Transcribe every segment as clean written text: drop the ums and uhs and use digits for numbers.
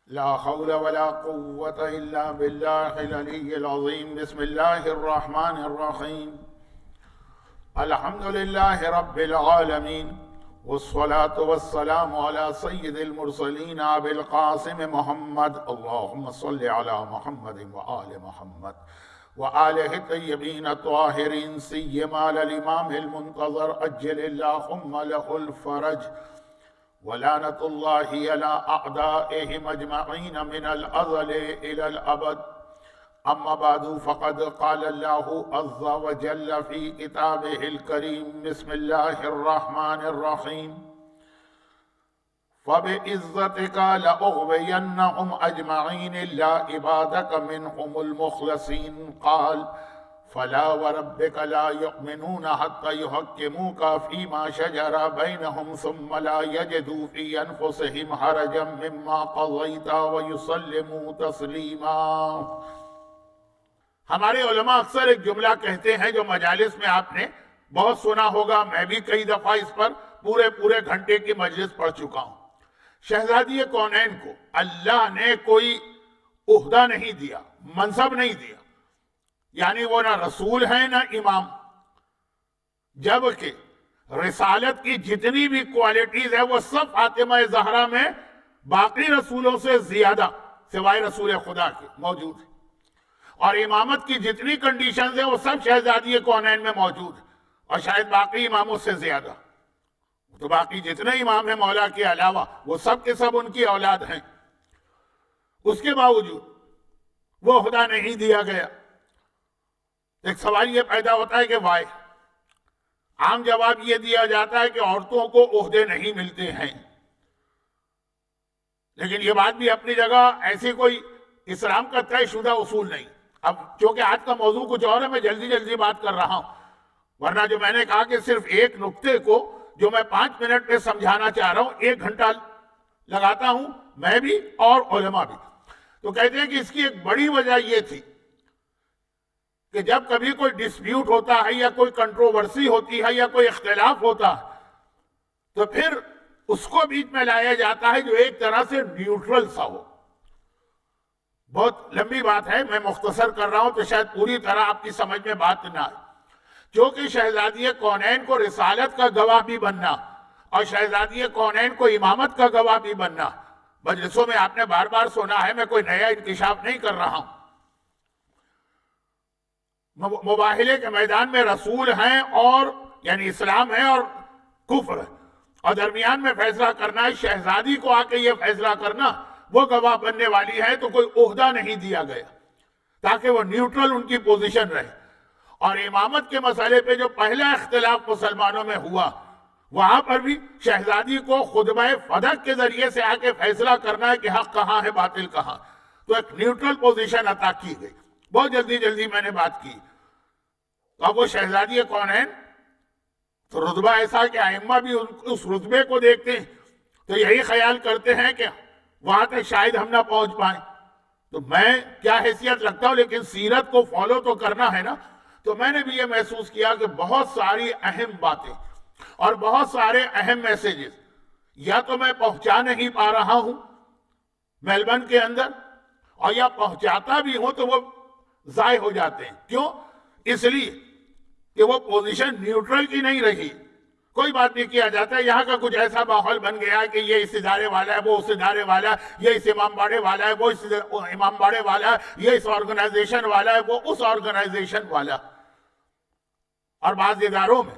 لا حول ولا قوة إلا بالله العلي العظيم. بسم الله الرحمن الرحيم. الحمد لله رب العالمين، والصلاة والسلام على سيد المرسلين أبي القاسم محمد. اللهم صل على محمد وآل محمد وآله الطيبين الطاهرين، سيما الإمام المنتظر عجل اللهم له الفرج، ولعنة الله على أعدائهم أجمعين من الأزل إلى الأبد. أما بعد، فقد قال الله عز وجل في كتابه الكريم: بسم الله الرحمن الرحيم. فبعزتك لأغوينهم أجمعين إلا عبادك منهم المخلصين. قال: فلا وربك لا يؤمنون حتى يحكموك فيما شجر بينهم ثم لا يجدوا في أنفسهم حرجا مما قضيت ويسلموا تسلیما. ہمارے علماء اکثر ایک جملہ کہتے ہیں جو مجالس میں آپ نے بہت سنا ہوگا، میں بھی کئی دفعہ اس پر پورے گھنٹے کی مجلس پڑھ چکا ہوں. شہزادی کونین کو اللہ نے کوئی عہدہ نہیں دیا، منصب نہیں دیا، یعنی وہ نہ رسول ہیں نہ امام، جبکہ رسالت کی جتنی بھی کوالٹیز ہیں وہ سب فاطمہ زہرا میں باقی رسولوں سے زیادہ سوائے رسول خدا کے موجود ہیں، اور امامت کی جتنی کنڈیشنز ہیں وہ سب شہزادی کونین میں موجود ہیں، اور شاید باقی اماموں سے زیادہ. تو باقی جتنے امام ہیں مولا کے علاوہ وہ سب کے سب ان کی اولاد ہیں. اس کے باوجود وہ عہدہ نہیں دیا گیا. ایک سوال یہ پیدا ہوتا ہے کہ وائے؟ عام جواب یہ دیا جاتا ہے کہ عورتوں کو عہدے نہیں ملتے ہیں. لیکن یہ بات بھی اپنی جگہ ایسی کوئی اسلام کا طے شدہ اصول نہیں. اب چونکہ آج کا موضوع کچھ اور ہے، میں جلدی بات کر رہا ہوں، ورنہ جو میں نے کہا کہ صرف ایک نقطے کو جو میں 5 منٹ میں سمجھانا چاہ رہا ہوں 1 گھنٹہ لگاتا ہوں میں بھی اور علماء بھی. تو کہتے ہیں کہ اس کی ایک بڑی وجہ یہ تھی کہ جب کبھی کوئی ڈسپیوٹ ہوتا ہے یا کوئی کنٹروورسی ہوتی ہے یا کوئی اختلاف ہوتا ہے تو پھر اس کو بیچ میں لایا جاتا ہے جو ایک طرح سے نیوٹرل سا ہو. بہت لمبی بات ہے، میں مختصر کر رہا ہوں تو شاید پوری طرح آپ کی سمجھ میں بات نہ آئے. چونکہ شہزادی کونین کو رسالت کا گواہ بھی بننا اور شہزادی کونین کو امامت کا گواہ بھی بننا، مجلسوں میں آپ نے بار بار سنا ہے، میں کوئی نیا انکشاف نہیں کر رہا ہوں. مباہلے کے میدان میں رسول ہیں اور یعنی اسلام ہے اور کفر ہے، اور درمیان میں فیصلہ کرنا ہے. شہزادی کو آ کے یہ فیصلہ کرنا وہ گواہ بننے والی ہے، تو کوئی عہدہ نہیں دیا گیا تاکہ وہ نیوٹرل ان کی پوزیشن رہے. اور امامت کے مسئلے پہ جو پہلا اختلاف مسلمانوں میں ہوا وہاں پر بھی شہزادی کو خطبہ فدق کے ذریعے سے آ کے فیصلہ کرنا ہے کہ حق کہاں ہے باطل کہاں. تو ایک نیوٹرل پوزیشن عطا کی گئی. بہت جلدی میں نے بات کی. تو اب وہ شہزادی کونین تو رتبہ ایسا کہ ائمہ بھی اس رتبے کو دیکھتے ہیں تو یہی خیال کرتے ہیں کہ وہاں تک شاید ہم نہ پہنچ پائیں. تو میں کیا حیثیت رکھتا ہوں، لیکن سیرت کو فالو تو کرنا ہے نا. تو میں نے بھی یہ محسوس کیا کہ بہت ساری اہم باتیں اور بہت سارے اہم میسیجز یا تو میں پہنچا نہیں پا رہا ہوں میلبرن کے اندر، اور یا پہنچاتا بھی ہوں تو وہ ضائع ہو جاتے ہیں. کیوں؟ اس لیے کہ وہ پوزیشن نیوٹرل کی نہیں رہی. کوئی بات نہیں کیا جاتا ہے، یہاں کا کچھ ایسا ماحول بن گیا ہے کہ یہ اس ادارے والا ہے، وہ اس ادارے والا ہے، یہ اس امام باڑے والا ہے، وہ اس امام باڑے والا ہے، یہ اس آرگنائزیشن والا ہے، وہ اس آرگنائزیشن والا. اور بعض اداروں میں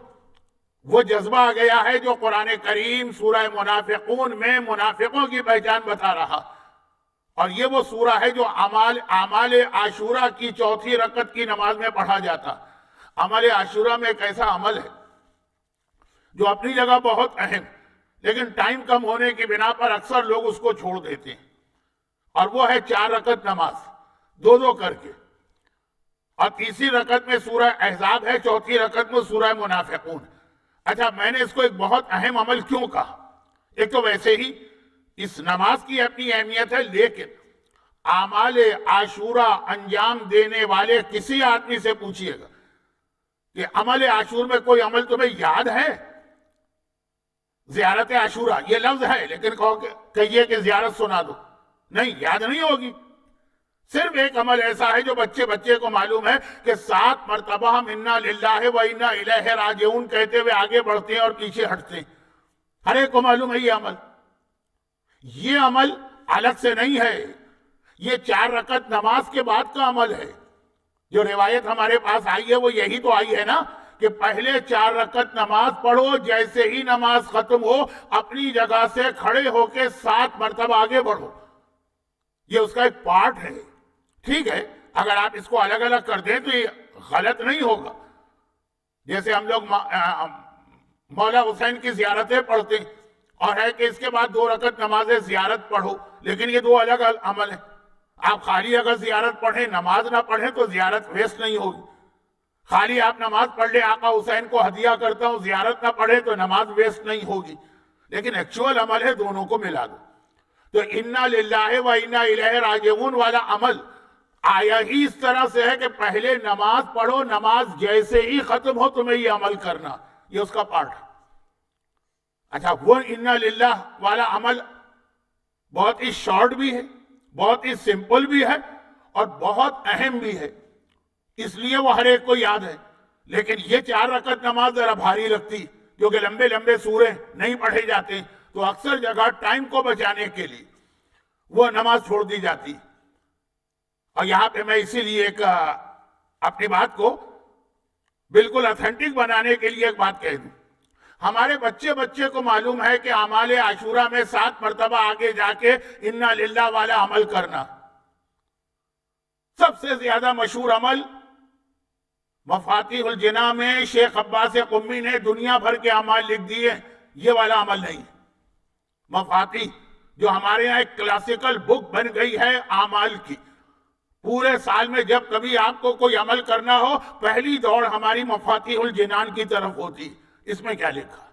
وہ جذبہ آ گیا ہے جو قرآن کریم سورہ منافقون میں منافقوں کی پہچان بتا رہا. اور یہ وہ سورہ ہے جو اعمال عاشورہ کی 4تھی رکعت کی نماز میں پڑھا جاتا. اعمال عاشورہ میں ایک ایسا عمل ہے جو اپنی جگہ بہت اہم، لیکن ٹائم کم ہونے کی بنا پر اکثر لوگ اس کو چھوڑ دیتے ہیں، اور وہ ہے 4 رکعت نماز 2 کر کے. اور تیسری رکعت میں سورہ احزاب ہے، 4تھی رکعت میں سورہ منافقون. اچھا، میں نے اس کو ایک بہت اہم عمل کیوں کہا؟ ایک تو ویسے ہی اس نماز کی اپنی اہمیت ہے، لیکن اعمال عاشورہ انجام دینے والے کسی آدمی سے پوچھئے گا کہ عمل عاشور میں کوئی عمل تمہیں یاد ہے؟ زیارت عاشورہ یہ لفظ ہے، لیکن کہیے کہ زیارت سنا دو. نہیں، یاد نہیں ہوگی. صرف ایک عمل ایسا ہے جو بچے کو معلوم ہے کہ 7 مرتبہ ہم انا للہ و انا الیہ راجعون کہتے ہوئے آگے بڑھتے ہیں اور پیچھے ہٹتے ہیں. ہر ایک کو معلوم ہے یہ عمل. یہ عمل الگ سے نہیں ہے، یہ 4 رکعت نماز کے بعد کا عمل ہے. جو روایت ہمارے پاس آئی ہے وہ یہی تو آئی ہے نا کہ پہلے 4 رکعت نماز پڑھو، جیسے ہی نماز ختم ہو اپنی جگہ سے کھڑے ہو کے 7 مرتبہ آگے بڑھو. یہ اس کا ایک پارٹ ہے. ٹھیک ہے، اگر آپ اس کو الگ الگ کر دیں تو یہ غلط نہیں ہوگا. جیسے ہم لوگ مولا حسین کی زیارتیں پڑھتے ہیں اور ہے کہ اس کے بعد 2 رکعت نماز زیارت پڑھو، لیکن یہ 2 الگ عمل ہیں. آپ خالی اگر زیارت پڑھیں نماز نہ پڑھیں تو زیارت ویسٹ نہیں ہوگی. خالی آپ نماز پڑھ لیں آقا حسین کو ہدیہ کرتا ہوں زیارت نہ پڑھیں تو نماز ویسٹ نہیں ہوگی. لیکن ایکچوئل عمل ہے دونوں کو ملا دو. تو انا للہ و انا الیہ راجعون والا عمل آیا ہی اس طرح سے ہے کہ پہلے نماز پڑھو، نماز جیسے ہی ختم ہو تمہیں یہ عمل کرنا، یہ اس کا پارٹ ہے. اچھا، وہ انا للہ والا عمل بہت ہی شارٹ بھی ہے، بہت ہی سمپل بھی ہے اور بہت اہم بھی ہے، اس لیے وہ ہر ایک کو یاد ہے. لیکن یہ 4 رکعت نماز ذرا بھاری لگتی کیونکہ لمبے لمبے سورے نہیں پڑھے جاتے، تو اکثر جگہ ٹائم کو بچانے کے لیے وہ نماز چھوڑ دی جاتی. اور یہاں پہ میں اسی لیے ایک اپنی بات کو بالکل اتھینٹک بنانے کے لیے ایک بات کہہ دوں. ہمارے بچے کو معلوم ہے کہ اعمال عاشورہ میں 7 مرتبہ آگے جا کے انا للہ والا عمل کرنا. سب سے زیادہ مشہور عمل مفاتیح الجناح میں شیخ عباس قمی نے دنیا بھر کے اعمال لکھ دیے، یہ والا عمل نہیں. مفاتیح جو ہمارے یہاں ایک کلاسیکل بک بن گئی ہے اعمال کی، پورے سال میں جب کبھی آپ کو کوئی عمل کرنا ہو پہلی دوڑ ہماری مفاتیح الجنان کی طرف ہوتی. اس میں کیا لکھا؟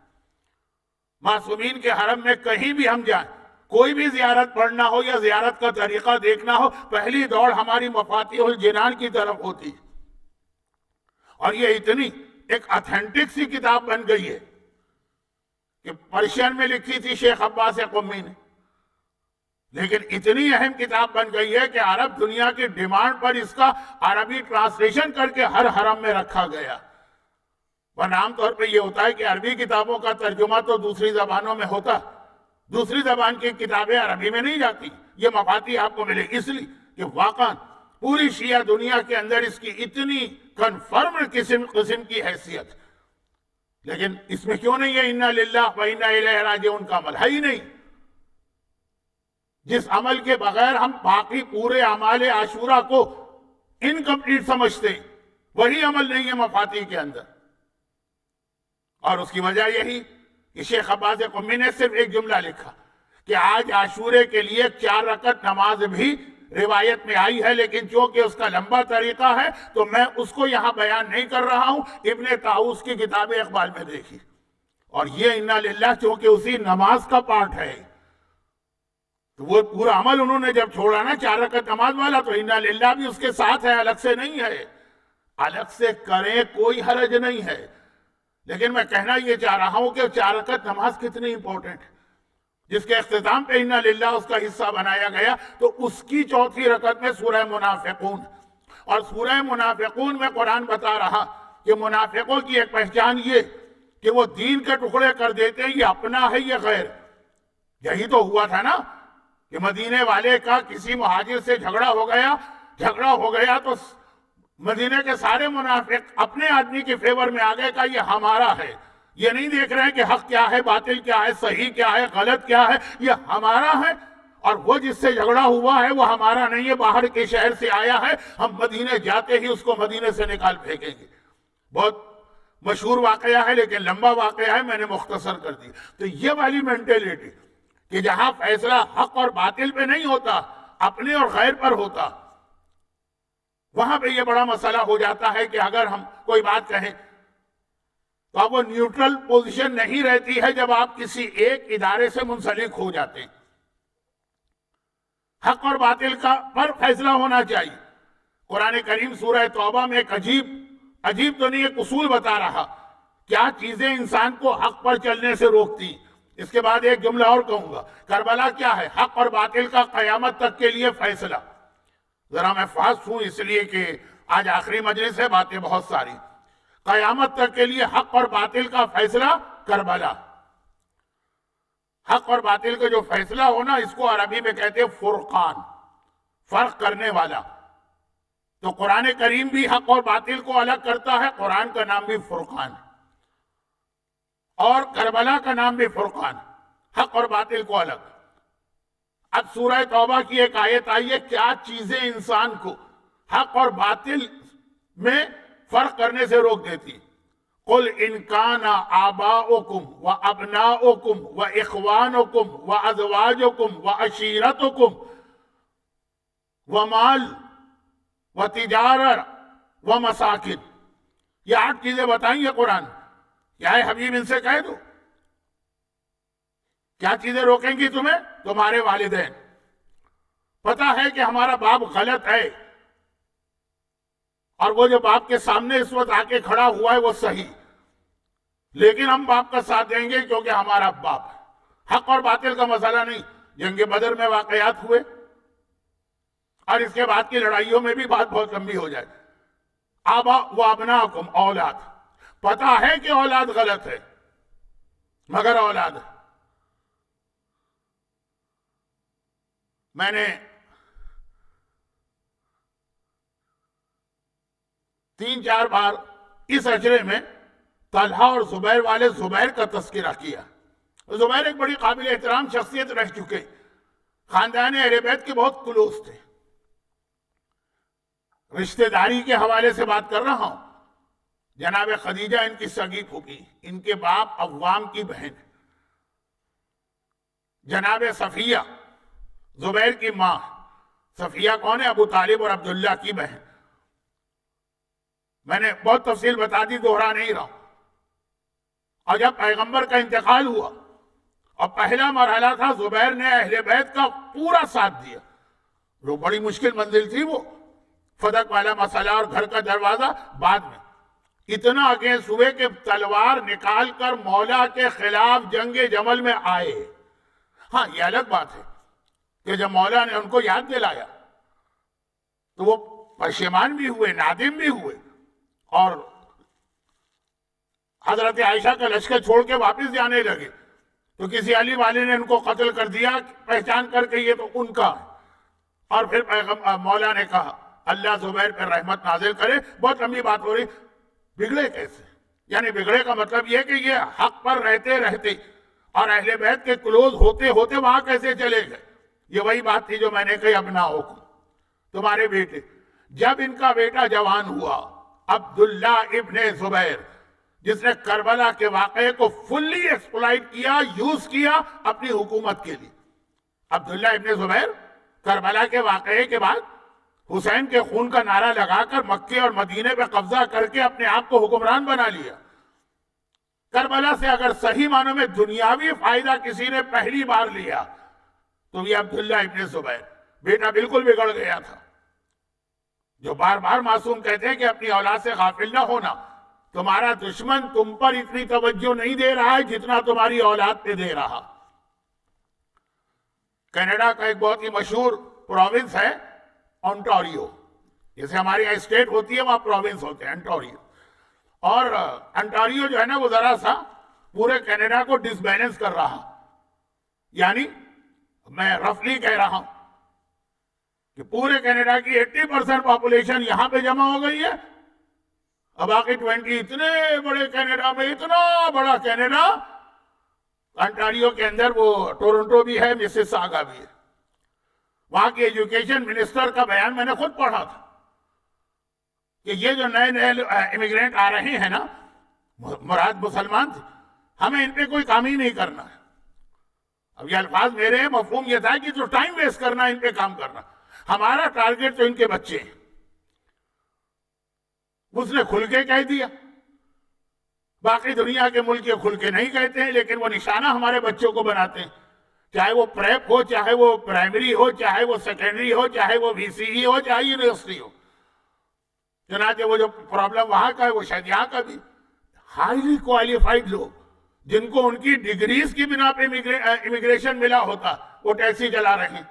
معصومین کے حرم میں کہیں بھی ہم جائیں، کوئی بھی زیارت پڑھنا ہو یا زیارت کا طریقہ دیکھنا ہو، پہلی دوڑ ہماری مفاتیح الجنان کی طرف ہوتی. اور یہ اتنی ایک اتھینٹک سی کتاب بن گئی ہے کہ پرشین میں لکھی تھی شیخ عباس قمی نے، لیکن اتنی اہم کتاب بن گئی ہے کہ عرب دنیا کی ڈیمانڈ پر اس کا عربی ٹرانسلیشن کر کے ہر حرم میں رکھا گیا. ورنہ عام طور پہ یہ ہوتا ہے کہ عربی کتابوں کا ترجمہ تو دوسری زبانوں میں ہوتا، دوسری زبان کی کتابیں عربی میں نہیں جاتی. یہ مفاتیح آپ کو ملے اس لیے کہ واقعا پوری شیعہ دنیا کے اندر اس کی اتنی کنفرم قسم کی حیثیت. لیکن اس میں کیوں نہیں ہے انا للہ و انا الیہ راجعون کا عمل؟ ہے ہی نہیں. جس عمل کے بغیر ہم باقی پورے اعمال عاشورہ کو انکمپلیٹ سمجھتے ہیں، وہی عمل نہیں ہے مفاتیح کے اندر. اور اس کی وجہ یہی کہ شیخ عباس قمی نے صرف ایک جملہ لکھا کہ آج عاشورے کے لیے 4 رکعت نماز بھی روایت میں آئی ہے، لیکن چونکہ اس کا لمبا طریقہ ہے تو میں اس کو یہاں بیان نہیں کر رہا ہوں. ابن طاؤس کی کتاب اقبال میں دیکھی. اور یہ انا للہ چونکہ اسی نماز کا پارٹ ہے، تو وہ پورا عمل انہوں نے جب چھوڑا نا 4 رکعت نماز والا، تو انا للہ بھی اس کے ساتھ ہے، الگ سے نہیں ہے. الگ سے کریں کوئی حرج نہیں ہے. لیکن میں کہنا یہ چاہ رہا ہوں کہ 4 رکعت نماز کتنی امپورٹنٹ ہے، جس کے اختتام پہ انا للہ اس کا حصہ بنایا گیا. تو اس کی 4تھی رکعت میں سورہ منافقون، اور سورہ منافقون میں قرآن بتا رہا کہ منافقوں کی ایک پہچان یہ کہ وہ دین کے ٹکڑے کر دیتے ہیں، یہ اپنا ہے یہ غیر. یہی تو ہوا تھا نا کہ مدینے والے کا کسی مہاجر سے جھگڑا ہو گیا تو مدینے کے سارے منافق اپنے آدمی کے فیور میں آ گئے کہ یہ ہمارا ہے. یہ نہیں دیکھ رہے کہ حق کیا ہے، باطل کیا ہے، صحیح کیا ہے، غلط کیا ہے، یہ ہمارا ہے. اور وہ جس سے جھگڑا ہوا ہے وہ ہمارا نہیں ہے، باہر کے شہر سے آیا ہے، ہم مدینے جاتے ہی اس کو مدینے سے نکال پھینکیں گے. بہت مشہور واقعہ ہے لیکن لمبا واقعہ ہے، میں نے مختصر کر دی. تو یہ والی مینٹیلیٹی کہ جہاں فیصلہ حق اور باطل پہ نہیں ہوتا، اپنے اور غیر پر ہوتا، وہاں پہ یہ بڑا مسئلہ ہو جاتا ہے کہ اگر ہم کوئی بات کہیں تو اب وہ نیوٹرل پوزیشن نہیں رہتی ہے جب آپ کسی ایک ادارے سے منسلک ہو جاتے ہیں. حق اور باطل کا پر فیصلہ ہونا چاہیے. قرآن کریم سورہ توبہ میں ایک عجیب تو نہیں ایک اصول بتا رہا، کیا چیزیں انسان کو حق پر چلنے سے روکتی، اس کے بعد ایک جملہ اور کہوں گا. کربلا کیا ہے؟ حق اور باطل کا قیامت تک کے لیے فیصلہ. ذرا میں فاسٹ ہوں اس لیے کہ آج آخری مجلس ہے، باتیں بہت ساری. قیامت تک کے لیے حق اور باطل کا فیصلہ کربلا. حق اور باطل کا جو فیصلہ ہونا، اس کو عربی میں کہتے ہیں فرقان، فرق کرنے والا. تو قرآن کریم بھی حق اور باطل کو الگ کرتا ہے، قرآن کا نام بھی فرقان، اور کربلا کا نام بھی فرقان، حق اور باطل کو الگ. اب سورہ توبہ کی ایک آیت آئی ہے، کیا چیزیں انسان کو حق اور باطل میں فرق کرنے سے روک دیتی. قل ان کان آباؤکم وابناؤکم واخوانکم وازواجکم وعشیرتکم ومال وتجارت ومساکن. یہ 8 چیزیں بتائیں گے قرآن. کیا ہے حبیب ان سے کہہ دو، کیا چیزیں روکیں گی تمہیں؟ تمہارے والدین. پتا ہے کہ ہمارا باپ غلط ہے، اور وہ جو باپ کے سامنے اس وقت آ کے کھڑا ہوا ہے وہ صحیح، لیکن ہم باپ کا ساتھ دیں گے کیونکہ ہمارا باپ ہے. حق اور باطل کا مسئلہ نہیں. جنگ بدر میں واقعات ہوئے، اور اس کے بعد کی لڑائیوں میں بھی بات بہت لمبی ہو جائے. آبا و ابناکم، اولاد. پتا ہے کہ اولاد غلط ہے، مگر اولاد. میں نے 3-4 بار اس اجرے میں طلحہ اور زبیر والے زبیر کا تذکرہ کیا. زبیر ایک بڑی قابل احترام شخصیت رہ چکے، خاندان اہل بیت کے بہت کلوز تھے. رشتہ داری کے حوالے سے بات کر رہا ہوں. جناب خدیجہ ان کی سگی پھوپھی، ان کے باپ عوام کی بہن. جناب صفیہ زبیر کی ماں. صفیہ کون ہے؟ ابو طالب اور عبداللہ کی بہن. میں نے بہت تفصیل بتا دی، دوہرا نہیں رہا. اور جب پیغمبر کا انتقال ہوا اور پہلا مرحلہ تھا، زبیر نے اہل بیت کا پورا ساتھ دیا. وہ بڑی مشکل منزل تھی، وہ فدق والا مسئلہ اور گھر کا دروازہ. بعد میں اتنا اگینسٹ ہوئے کہ تلوار نکال کر مولا کے خلاف جنگ جمل میں آئے. ہاں یہ الگ بات ہے کہ جب مولا نے ان کو یاد دلایا تو وہ پشیمان بھی ہوئے، نادم بھی ہوئے، اور حضرت عائشہ کا لشکر چھوڑ کے واپس جانے لگے تو کسی علی والے نے ان کو قتل کر دیا، پہچان کر کے یہ تو ان کا ہے. اور پھر مولا نے کہا اللہ زبیر پر رحمت نازل کرے. بہت لمبی بات ہو رہی. بگڑے کیسے؟ یعنی بگڑے کا مطلب یہ کہ یہ حق پر رہتے رہتے اور اہل بیت کے کلوز ہوتے ہوتے وہاں کیسے چلے گئے. یہ وہی بات تھی جو میں نے کہی، ابناؤکم، تمہارے بیٹے. جب ان کا بیٹا جوان ہوا عبداللہ ابن زبیر، جس نے کربلا کے واقعے کو فلی ایکسپلائٹ کیا، یوز کیا اپنی حکومت کے لیے. عبداللہ ابن زبیر کربلا کے واقعے کے بعد حسین کے خون کا نعرہ لگا کر مکے اور مدینے پہ قبضہ کر کے اپنے آپ کو حکمران بنا لیا. کربلا سے اگر صحیح معنوں میں دنیاوی فائدہ کسی نے پہلی بار لیا تو یہ عبداللہ ابن زبیر. بیٹا بالکل بگڑ گیا تھا. جو بار بار معصوم کہتے ہیں کہ اپنی اولاد سے غافل نہ ہونا. تمہارا دشمن تم پر اتنی توجہ نہیں دے رہا ہے جتنا تمہاری اولاد پہ دے رہا. کینیڈا کا ایک بہت ہی مشہور پروونس ہے انٹاریو. جیسے ہماری یہاں اسٹیٹ ہوتی ہے وہاں پروونس ہوتے ہیں انٹاریو. اور انٹاریو جو ہے نا وہ ذرا سا پورے کینیڈا کو ڈس بیلنس کر رہا. یعنی میں رفلی کہہ رہا ہوں کہ پورے کینیڈا کی 80% پاپولیشن یہاں پہ جمع ہو گئی ہے، اب باقی 20 اتنے بڑے کینیڈا میں، اتنا بڑا کینیڈا، انٹاریو کے اندر وہ ٹورنٹو بھی ہے، مسیساگا بھی ہے. وہاں کی ایجوکیشن منسٹر کا بیان میں نے خود پڑھا تھا کہ یہ جو نئے نئے امیگرینٹ آ رہے ہیں نا، مراد مسلمان تھے، ہمیں ان پہ کوئی کام ہی نہیں کرنا ہے. اب یہ الفاظ میرے ہیں، مفہوم یہ تھا کہ جو ٹائم ویسٹ کرنا ان پہ کام کرنا. ہمارا ٹارگٹ تو ان کے بچے ہیں. اس نے کھل کے کہہ دیا. باقی دنیا کے ملک یہ کھل کے نہیں کہتے ہیں، لیکن وہ نشانہ ہمارے بچوں کو بناتے ہیں. چاہے وہ پریپ ہو، چاہے وہ پرائمری ہو، چاہے وہ سیکنڈری ہو، چاہے وہ وی سی ای ہو، چاہے یونیورسٹی ہو. چنانچہ وہ جو پرابلم وہاں کا ہے وہ شاید یہاں کا بھی. ہائیلی کوالیفائڈ لوگ جن کو ان کی ڈگریز کی بنا پہ امیگریشن ملا ہوتا وہ ٹیکسی چلا رہے ہیں،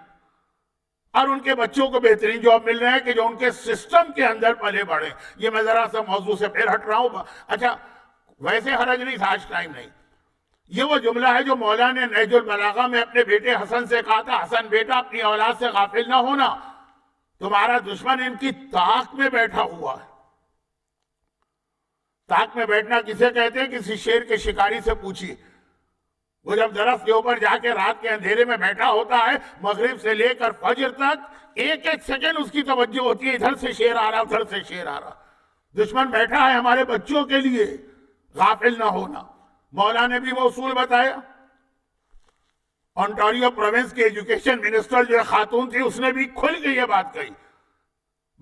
اور ان کے بچوں کو بہترین جاب مل رہے ہیں کہ جو ان کے سسٹم کے اندر پلے بڑھے۔ یہ میں ذرا سا موضوع سے پھر ہٹ رہا ہوں۔ اچھا ویسے حرج نہیں تھا، آج ٹائم نہیں۔ یہ وہ جملہ ہے جو مولا نے نہج البلاغہ میں اپنے بیٹے حسن سے کہا تھا، حسن بیٹا اپنی اولاد سے غافل نہ ہونا، تمہارا دشمن ان کی طاق میں بیٹھا ہوا ہے۔ طاق میں بیٹھنا کسے کہتے ہیں؟ کسی شیر کے شکاری سے پوچھیے، وہ جب درخت کے اوپر جا کے رات کے اندھیرے میں بیٹھا ہوتا ہے، مغرب سے لے کر فجر تک ایک ایک سیکنڈ اس کی توجہ ہوتی ہے، ادھر سے شیر آ رہا، ادھر سے شیر آ رہا۔ دشمن بیٹھا ہے ہمارے بچوں کے لیے، غافل نہ ہونا۔ مولا نے بھی وہ اصول بتایا۔ انٹاریو پروونس کی ایجوکیشن منسٹر جو خاتون تھی، اس نے بھی کھل کے یہ بات کہی۔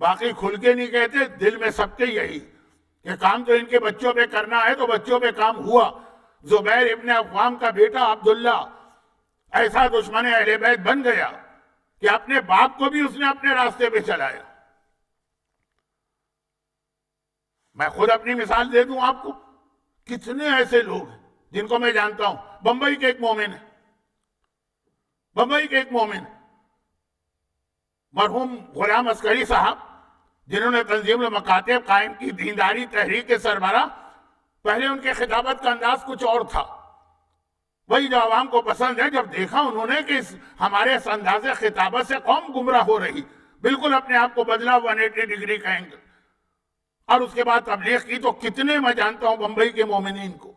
باقی کھل کے نہیں کہتے، دل میں سب کے یہی کہ کام تو ان کے بچوں پہ کرنا ہے، تو بچوں پہ کام ہوا۔ زبیر ابن عوام کا بیٹا عبداللہ ایسا دشمن اہل بیت بن گیا کہ اپنے باپ کو بھی اس نے اپنے راستے پہ چلایا۔ میں خود اپنی مثال دے دوں آپ کو، کتنے ایسے لوگ ہیں جن کو میں جانتا ہوں۔ بمبئی کے ایک مومن ہے، بمبئی کے ایک مومن، مرحوم غلام عسکری صاحب، جنہوں نے تنظیم المکاتب قائم کی، دینداری تحریک کے سربراہ۔ پہلے ان کے خطابت کا انداز کچھ اور تھا، وہی جو عوام کو پسند ہے۔ جب دیکھا انہوں نے کہ ہمارے اس انداز خطابت سے قوم گمراہ ہو رہی، بالکل اپنے آپ کو بدلا 180 ڈگری کا اینگل، اور اس کے بعد تبلیغ کی۔ تو کتنے میں جانتا ہوں بمبئی کے مومنین کو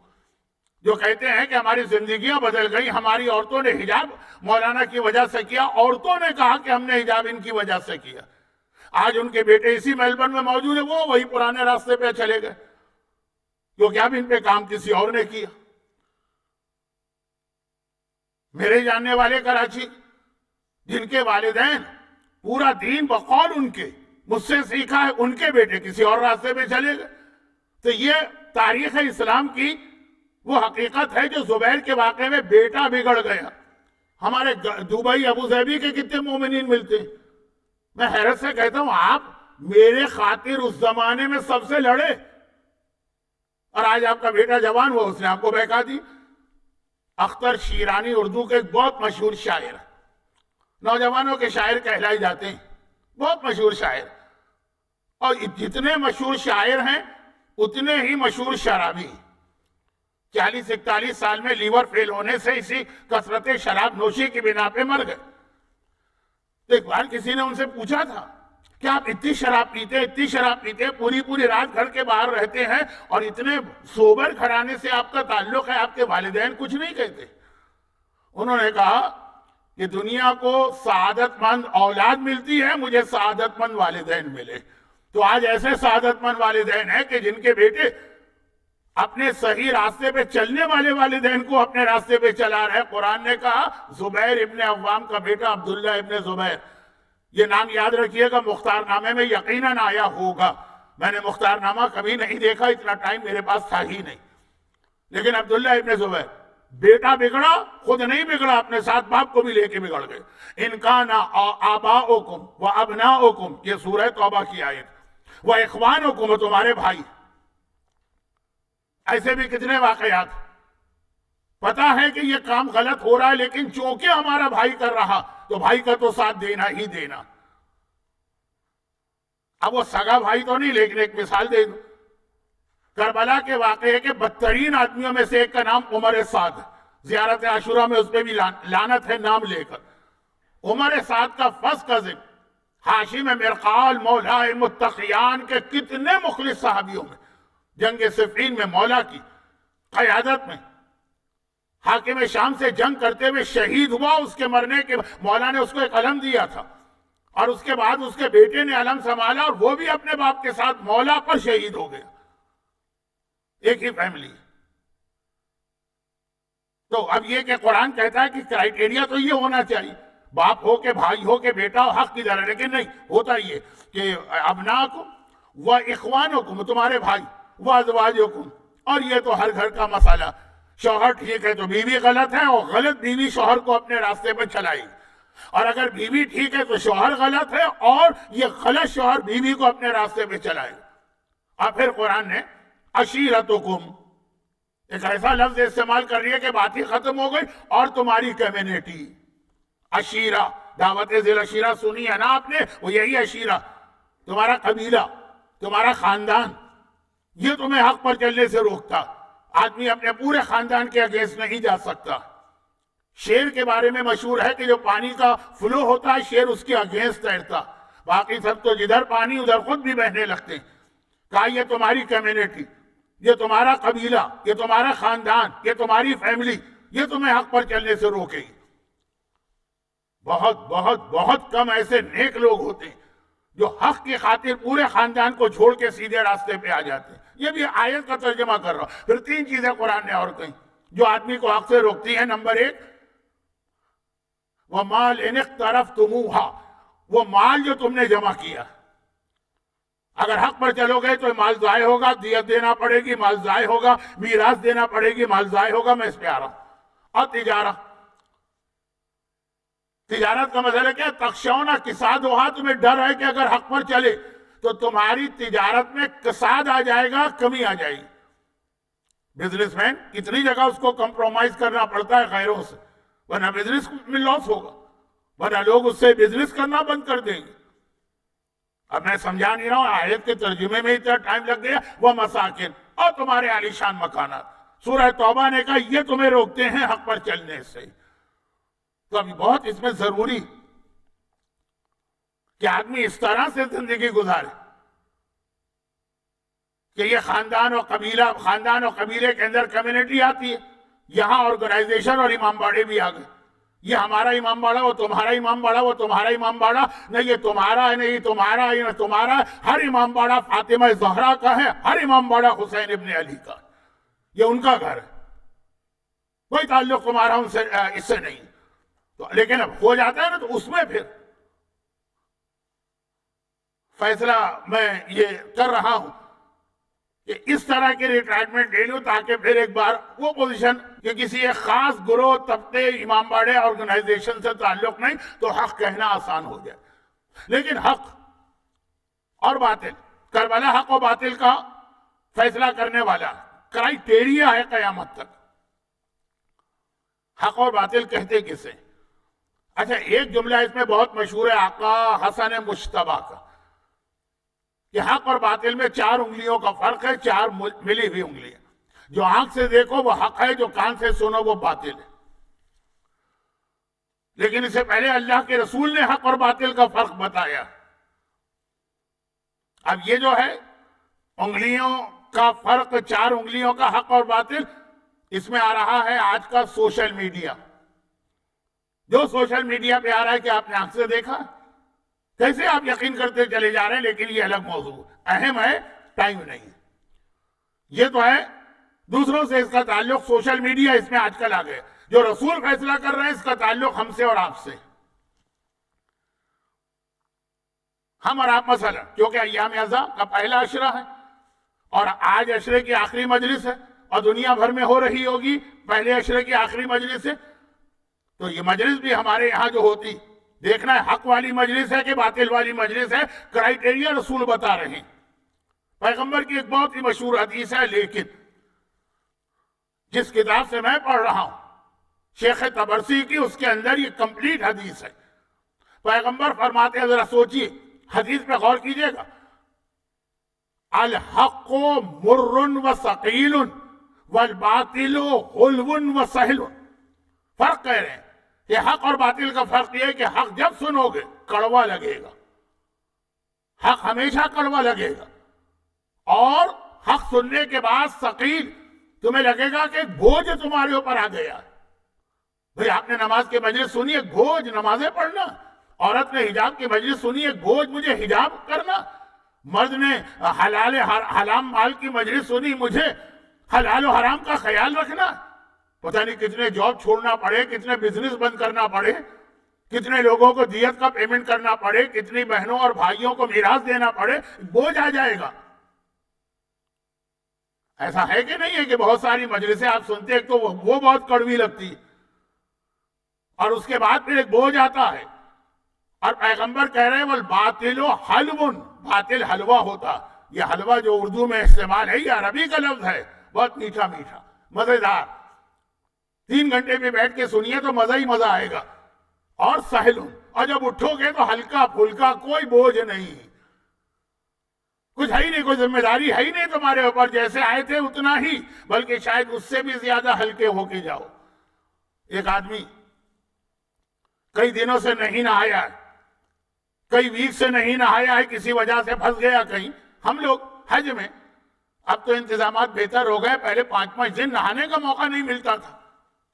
جو کہتے ہیں کہ ہماری زندگیاں بدل گئی، ہماری عورتوں نے حجاب مولانا کی وجہ سے کیا، عورتوں نے کہا کہ ہم نے حجاب ان کی وجہ سے کیا۔ آج ان کے بیٹے اسی میلبرن میں موجود ہیں، وہ وہی پرانے راستے پہ چلے گئے کیونکہ اب ان پہ کام کسی اور نے کیا۔ میرے جاننے والے کراچی، جن کے والدین پورا دین بقول ان کے مجھ سے سیکھا ہے، ان کے بیٹے کسی اور راستے پہ چلے گئے۔ تو یہ تاریخ اسلام کی وہ حقیقت ہے جو زبیر کے واقعے میں بیٹا بگڑ گیا۔ ہمارے دبئی ابو ظبی کے کتنے مومنین ملتے ہیں۔ میں حیرت سے کہتا ہوں، آپ میرے خاطر اس زمانے میں سب سے لڑے، اور آج آپ کا بیٹا جوان ہوا، اس نے آپ کو بہکا دی۔ اختر شیرانی اردو کے ایک بہت مشہور شاعر، نوجوانوں کے شاعر کہلائے جاتے ہیں، بہت مشہور شاعر، اور جتنے مشہور شاعر ہیں اتنے ہی مشہور شرابی۔ 40-41 سال میں لیور فیل ہونے سے اسی کثرت شراب نوشی کی بنا پہ مر گئے۔ تو ایک بار کسی نے ان سے پوچھا تھا کہ آپ اتنی شراب پیتے، پوری رات گھر کے باہر رہتے ہیں، اور اتنے سوبر گھرانے سے آپ کا تعلق ہے، آپ کے والدین کچھ نہیں کہتے؟ انہوں نے کہا کہ دنیا کو سعادت مند اولاد ملتی ہے، مجھے سعادت مند والدین ملے۔ تو آج ایسے سعادت مند والدین ہیں کہ جن کے بیٹے اپنے صحیح راستے پہ چلنے والے والدین کو اپنے راستے پہ چلا رہے۔ قرآن نے کہا زبیر ابن عوام کا بیٹا عبداللہ ابن زبیر، یہ نام یاد رکھیے گا، مختار نامے میں یقیناً آیا ہوگا۔ میں نے مختار نامہ کبھی نہیں دیکھا، اتنا ٹائم میرے پاس تھا ہی نہیں، لیکن عبداللہ ابن زبیر بیٹا بگڑا، خود نہیں بگڑا، اپنے ساتھ باپ کو بھی لے کے بگڑ گئے۔ ان کان آباؤکم و ابناؤکم، یہ سورہ توبہ کی آیت، و اخوانکم، تمہارے بھائی۔ ایسے بھی کتنے واقعات، پتا ہے کہ یہ کام غلط ہو رہا ہے، لیکن چونکہ ہمارا بھائی کر رہا تو بھائی کا تو ساتھ دینا ہی دینا۔ اب وہ سگا بھائی تو نہیں، لیکن ایک مثال دے دوں، کربلا کے واقعے کے بدترین آدمیوں میں سے ایک کا نام عمر سعد، زیارت عاشورہ میں اس پہ بھی لعنت ہے نام لے کر۔ عمر سعد کا فرسٹ کزن ہاشم مرقال مولا متقیان کے کتنے مخلص صحابیوں میں، جنگ صفین میں مولا کی قیادت میں حاکم شام سے جنگ کرتے ہوئے شہید ہوا۔ اس کے مرنے کے مولا نے اس کو ایک علم دیا تھا، اور اس کے بعد اس کے بیٹے نے علم سنبھالا، اور وہ بھی اپنے باپ کے ساتھ مولا پر شہید ہو گیا، ایک ہی فیملی۔ تو اب یہ کہ قرآن کہتا ہے کہ کرائیٹیریا تو یہ ہونا چاہیے، باپ ہو کے بھائی ہو کے بیٹا ہو، حق کی طرح، لیکن نہیں ہوتا یہ کہ ابناکم و اخوانکم، تمہارے بھائی، و ازواجکم، اور یہ تو ہر گھر کا مسئلہ، شوہر ٹھیک ہے تو بیوی غلط ہے، اور غلط بیوی شوہر کو اپنے راستے پر چلائے گی، اور اگر بیوی ٹھیک ہے تو شوہر غلط ہے، اور یہ غلط شوہر بیوی کو اپنے راستے پہ چلائے گا۔ اور پھر قرآن نے عشیرتکم، ایک ایسا لفظ استعمال کر رہی ہے کہ بات ہی ختم ہو گئی. اور تمہاری کمیونٹی عشیرہ، دعوت ذیل عشیرہ سنی ہے نا آپ نے، وہ یہی عشیرہ، تمہارا قبیلہ، تمہارا خاندان، یہ تمہیں حق پر چلنے سے روکتا. آدمی اپنے پورے خاندان کے اگینسٹ نہیں جا سکتا. شیر کے بارے میں مشہور ہے کہ جو پانی کا فلو ہوتا ہے شیر اس کے اگینسٹ تیرتا، باقی سب تو جدھر پانی ادھر خود بھی بہنے لگتے. کہا یہ تمہاری کمیونٹی، یہ تمہارا قبیلہ، یہ تمہارا خاندان، یہ تمہاری فیملی، یہ تمہیں حق پر چلنے سے روکے گی. بہت بہت بہت کم ایسے نیک لوگ ہوتے ہیں جو حق کی خاطر پورے خاندان کو چھوڑ کے سیدھے راستے پہ آ جاتے ہیں. یہ بھی آیت کا ترجمہ کر رہا ہوں. پھر 3 چیزیں قرآن نے اور کہیں جو آدمی کو حق سے روکتی ہیں. نمبر 1، وَمَالْ إِنِ اقْتَرَفْتُمُوهَا، وہ مال جو تم نے جمع کیا، اگر حق پر چلو گے تو مال ضائع ہوگا، دیت دینا پڑے گی، مال ضائع ہوگا، میراث دینا پڑے گی، مال ضائع ہوگا. میں اس پہ آ رہا ہوں. اور تجارت کا مسئلہ کیا؟ تخشون کسادھا، تمہیں ڈر ہے کہ اگر حق پر چلے تو تمہاری تجارت میں کساد آ جائے گا، کمی آ جائے گی. بزنس مین کتنی جگہ اس کو کمپرومائز کرنا پڑتا ہے غیروں سے، ورنہ بزنس میں لاس ہوگا، ورنہ لوگ اس سے بزنس کرنا بند کر دیں گے. اب میں سمجھا نہیں رہا ہوں، آیت کے ترجمے میں اتنا ٹائم لگ گیا. وہ مساکن، اور تمہارے عالیشان مکانات. سورہ توبہ نے کہا یہ تمہیں روکتے ہیں حق پر چلنے سے. تو ابھی بہت اس میں ضروری کہ آدمی اس طرح سے زندگی گزارے کہ یہ خاندان اور قبیلے کے اندر کمیونٹی آتی ہے. یہاں آرگنائزیشن اور امام باڑے بھی آ گئے. یہ ہمارا امام باڑا، وہ تمہارا امام باڑا، وہ تمہارا امام باڑا، نہ یہ تمہارا ہے، نہ یہ تمہارا ہے، نہ تمہارا. ہر امام باڑا فاطمہ زہرا کا ہے، ہر امام باڑا حسین ابن علی کا، یہ ان کا گھر ہے. کوئی تعلق تمہارا ان سے اس سے نہیں. تو لیکن اب ہو جاتا ہے نا، تو اس میں پھر فیصلہ میں یہ کر رہا ہوں کہ اس طرح کی ریٹائرمنٹ لے لوں تاکہ پھر ایک بار وہ پوزیشن کہ کسی ایک خاص گروہ، طبقے، امام باڑے، آرگنائزیشن سے تعلق نہیں، تو حق کہنا آسان ہو جائے. لیکن حق اور باطل، کربلا حق و باطل کا فیصلہ کرنے والا کرائیٹیریا ہے قیامت تک. حق اور باطل کہتے کسے؟ اچھا، ایک جملہ اس میں بہت مشہور ہے آقا حسن مجتبیٰ کا کہ حق اور باطل میں 4 انگلیوں کا فرق ہے، 4 ملی ہوئی انگلیاں. جو آنکھ سے دیکھو وہ حق ہے، جو کان سے سنو وہ باطل ہے. لیکن اس سے پہلے اللہ کے رسول نے حق اور باطل کا فرق بتایا. اب یہ جو ہے انگلیوں کا فرق، 4 انگلیوں کا حق اور باطل، اس میں آ رہا ہے آج کا سوشل میڈیا. جو سوشل میڈیا پہ آ رہا ہے کہ آپ نے آنکھ سے دیکھا، کیسے آپ یقین کرتے چلے جا رہے ہیں. لیکن یہ الگ موضوع، اہم ہے، ٹائم نہیں. یہ تو ہے دوسروں سے اس کا تعلق، سوشل میڈیا اس میں آج کل آ گئے. جو رسول فیصلہ کر رہے ہیں اس کا تعلق ہم سے اور آپ سے. ہم اور آپ مثلا کیونکہ ایام عزا کا پہلا عشرہ ہے اور آج عشرے کی آخری مجلس ہے اور دنیا بھر میں ہو رہی ہوگی پہلے عشرے کی آخری مجلس ہے، تو یہ مجلس بھی ہمارے یہاں جو ہوتی دیکھنا ہے حق والی مجلس ہے کہ باطل والی مجلس ہے. کرائیٹیریا رسول بتا رہے ہیں. پیغمبر کی ایک بہت ہی مشہور حدیث ہے، لیکن جس کتاب سے میں پڑھ رہا ہوں شیخ طبرسی کی، اس کے اندر یہ کمپلیٹ حدیث ہے. پیغمبر فرماتے ہیں، ذرا سوچئے، حدیث پہ غور کیجئے گا، الحق مر و ثقیل والباطل حلو و سہل. فرق کہہ رہے ہیں کہ حق اور باطل کا فرق یہ ہے کہ حق جب سنو گے کڑوا لگے گا، حق ہمیشہ کڑوا لگے گا، اور حق سننے کے بعد ثقیل، تمہیں لگے گا کہ ایک بوجھ تمہارے اوپر آ گیا. بھئی آپ نے نماز کی مجلس سنی، ایک بوجھ نمازیں پڑھنا. عورت نے حجاب کی مجلس سنی، ایک بوجھ مجھے حجاب کرنا. مرد نے حلال حرام مال کی مجلس سنی، مجھے حلال و حرام کا خیال رکھنا. پتہ نہیں کتنے جاب چھوڑنا پڑے، کتنے بزنس بند کرنا پڑے، کتنے لوگوں کو دیت کا پیمنٹ کرنا پڑے، کتنی بہنوں اور بھائیوں کو میراث دینا پڑے، بوجھ آ جائے گا. ایسا ہے کہ نہیں ہے کہ بہت ساری مجلسیں آپ سنتے ہیں تو وہ بہت کڑوی لگتی ہے اور اس کے بعد پھر ایک بوجھ آتا ہے. اور پیغمبر کہہ رہے ہیں والباطل حلو، باطل حلوہ ہوتا. یہ حلوہ جو اردو میں استعمال ہے یہ عربی کا لفظ ہے، بہت میٹھا میٹھا. مزیدار. 3 گھنٹے میں بیٹھ کے سنیے تو مزہ ہی مزہ آئے گا. اور سہل، اور جب اٹھو گے تو ہلکا پھلکا، کوئی بوجھ نہیں، کچھ ہے ہی نہیں، کوئی ذمہ داری ہے ہی نہیں تمہارے اوپر. جیسے آئے تھے اتنا ہی، بلکہ شاید اس سے بھی زیادہ ہلکے ہو کے جاؤ. ایک آدمی کئی دنوں سے نہیں نہایا ہے، کئی ویک سے نہیں نہایا ہے، کسی وجہ سے پھنس گیا کہیں. ہم لوگ حج میں، اب تو انتظامات بہتر ہو گئے، پہلے 5 دن نہانے کا موقع نہیں ملتا تھا.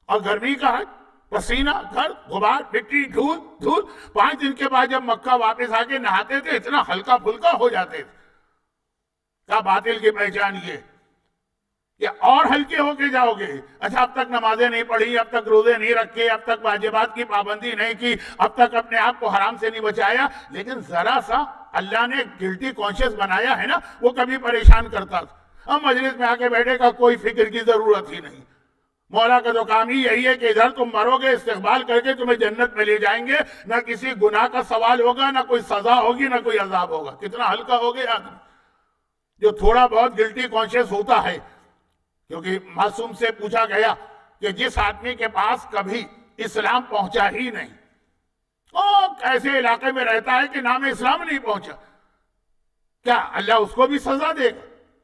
اور گرمی کا حج، پسینہ، گھر، غبار، مٹی، دھول. 5 دن کے بعد جب مکہ واپس آ کے نہاتے تھے اتنا ہلکا پھلکا ہو جاتے تھے. کیا باطل کی پہچان یہ کہ اور ہلکے ہو کے جاؤ گے؟ اچھا، اب تک نمازیں نہیں پڑھی، اب تک روزے نہیں رکھے، اب تک واجبات کی پابندی نہیں کی، اب تک اپنے آپ کو حرام سے نہیں بچایا، لیکن ذرا سا اللہ نے گلٹی کانشیس بنایا ہے نا، وہ کبھی پریشان کرتا تھا. اب مجلس میں آ کے بیٹھے کا کوئی فکر کی ضرورت ہی نہیں. مولا کا تو کام ہی یہی ہے کہ ادھر تم مرو گے، استقبال کر کے تمہیں جنت میں لے جائیں گے. نہ کسی گناہ کا سوال ہوگا، نہ کوئی سزا ہوگی، نہ کوئی عذاب ہوگا. کتنا ہلکا ہو گیا آدمی جو تھوڑا بہت گلٹی کانشیس ہوتا ہے. کیونکہ معصوم سے پوچھا گیا کہ جس آدمی کے پاس کبھی اسلام پہنچا ہی نہیں، ایسے علاقے میں رہتا ہے کہ نام اسلام نہیں پہنچا، کیا اللہ اس کو بھی سزا دے گا؟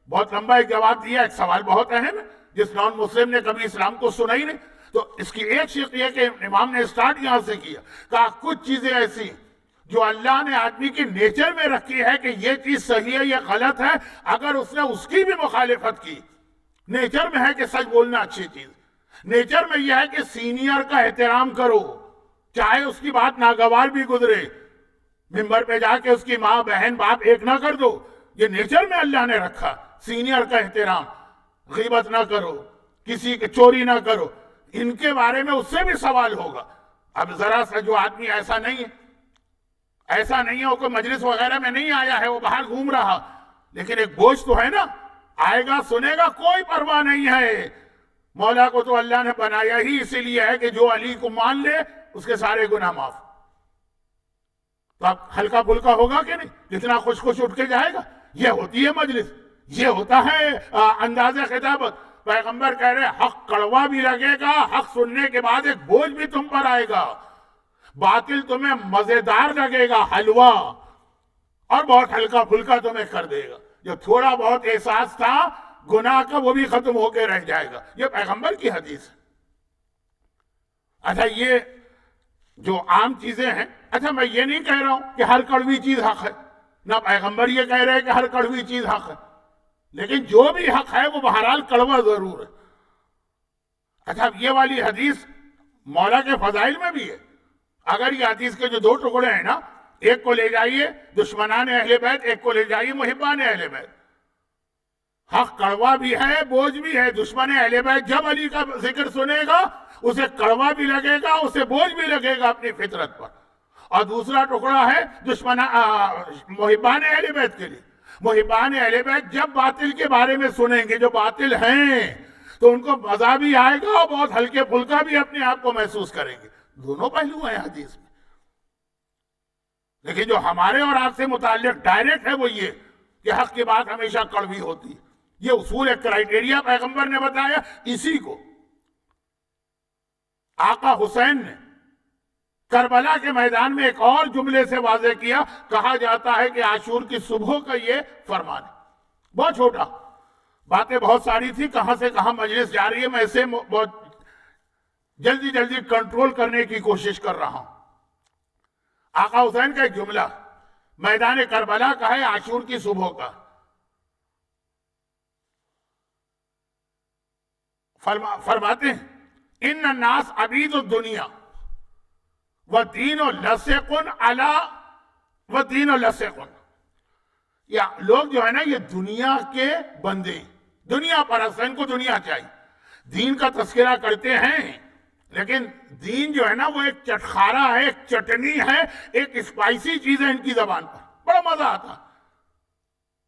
بہت لمبا ایک جواب دیا. ایک سوال بہت اہم ہے، جس نان مسلم نے کبھی اسلام کو سنا ہی نہیں. تو اس کی ایک شق یہ کہ امام نے اسٹارٹ یہاں سے کیا، کہا کچھ چیزیں ایسی جو اللہ نے آدمی کی نیچر میں رکھی ہے کہ یہ چیز صحیح ہے، یہ غلط ہے، اگر اس نے اس کی بھی مخالفت کی. نیچر میں ہے کہ سچ بولنا اچھی چیز، نیچر میں یہ ہے کہ سینئر کا احترام کرو، چاہے اس کی بات ناگوار بھی گزرے. ممبر پہ جا کے اس کی ماں، بہن، باپ ایک نہ کر دو. یہ نیچر میں اللہ نے رکھا. سینئر کا احترام، غیبت نہ کرو، کسی کی چوری نہ کرو. ان کے بارے میں اس سے بھی سوال ہوگا. اب ذرا سا جو آدمی ایسا نہیں ہے، وہ کوئی مجلس وغیرہ میں نہیں آیا ہے، وہ باہر گھوم رہا، لیکن ایک بوجھ تو ہے نا، آئے گا، سنے گا، کوئی پرواہ نہیں ہے. مولا کو تو اللہ نے بنایا ہی اسی لیے ہے کہ جو علی کو مان لے اس کے سارے گناہ معاف. تو اب ہلکا پھلکا ہوگا کہ نہیں؟ جتنا خوش اٹھ کے جائے گا. یہ ہوتی ہے مجلس، یہ ہوتا ہے انداز خطابت. پیغمبر کہہ رہے حق کڑوا بھی لگے گا، حق سننے کے بعد ایک بوجھ بھی تم پر آئے گا. باطل تمہیں مزیدار لگے گا، حلوہ، اور بہت ہلکا پھلکا تمہیں کر دے گا. جو تھوڑا بہت احساس تھا گناہ کا وہ بھی ختم ہو کے رہ جائے گا. یہ پیغمبر کی حدیث ہے. اچھا، یہ جو عام چیزیں ہیں، اچھا میں یہ نہیں کہہ رہا ہوں کہ ہر کڑوی چیز حق ہے، نہ پیغمبر یہ کہہ رہے ہیں کہ ہر کڑوی چیز حق ہے، لیکن جو بھی حق ہے وہ بہرحال کڑوا ضرور ہے. اچھا، یہ والی حدیث مولا کے فضائل میں بھی ہے. اگر یہ حدیث کے جو 2 ٹکڑے ہیں نا، ایک کو لے جائیے دشمنان اہل بیت، ایک کو لے جائیے محبان اہل بیت. حق کڑوا بھی ہے، بوجھ بھی ہے. دشمن اہل بیت جب علی کا ذکر سنے گا اسے کڑوا بھی لگے گا، اسے بوجھ بھی لگے گا اپنی فطرت پر. اور دوسرا ٹکڑا ہے محبان اہل بیت کے لیے. محبان اہل بیت جب باطل کے بارے میں سنیں گے، جو باطل ہیں، تو ان کو مزہ بھی آئے گا اور بہت ہلکے پھلکا بھی اپنے آپ کو محسوس کریں گے. دونوں پہلو ہیں حدیث میں. لیکن جو ہمارے اور آپ سے متعلق ڈائریکٹ ہے وہ یہ کہ حق کی بات ہمیشہ کڑوی ہوتی ہے. یہ اصول، ایک کرائیٹیریا پیغمبر نے بتایا. اسی کو آقا حسین نے کربلا کے میدان میں ایک اور جملے سے واضح کیا. کہا جاتا ہے کہ عاشور کی صبح کا یہ فرمان ہے. بہت چھوٹا، باتیں بہت ساری تھی، کہاں سے کہاں مجلس جا رہی ہے، میں اسے بہت جلدی کنٹرول کرنے کی کوشش کر رہا ہوں. آقا حسین کا ایک جملہ میدان کربلا کا ہے، عاشور کی صبح کا. فرماتے ہیں ان الناس عبید الدنیا وَدِينُ لَسِقٌ عَلَى وَدِينُ لَسِقٌ. یا لوگ جو ہے نا یہ دنیا کے بندے، دنیا پرست، ان کو دنیا چاہیے. دین کا تذکرہ کرتے ہیں لیکن دین جو ہے نا وہ ایک چٹخارا ہے، ایک چٹنی ہے، ایک اسپائسی چیز ہے ان کی زبان پر. بڑا مزہ آتا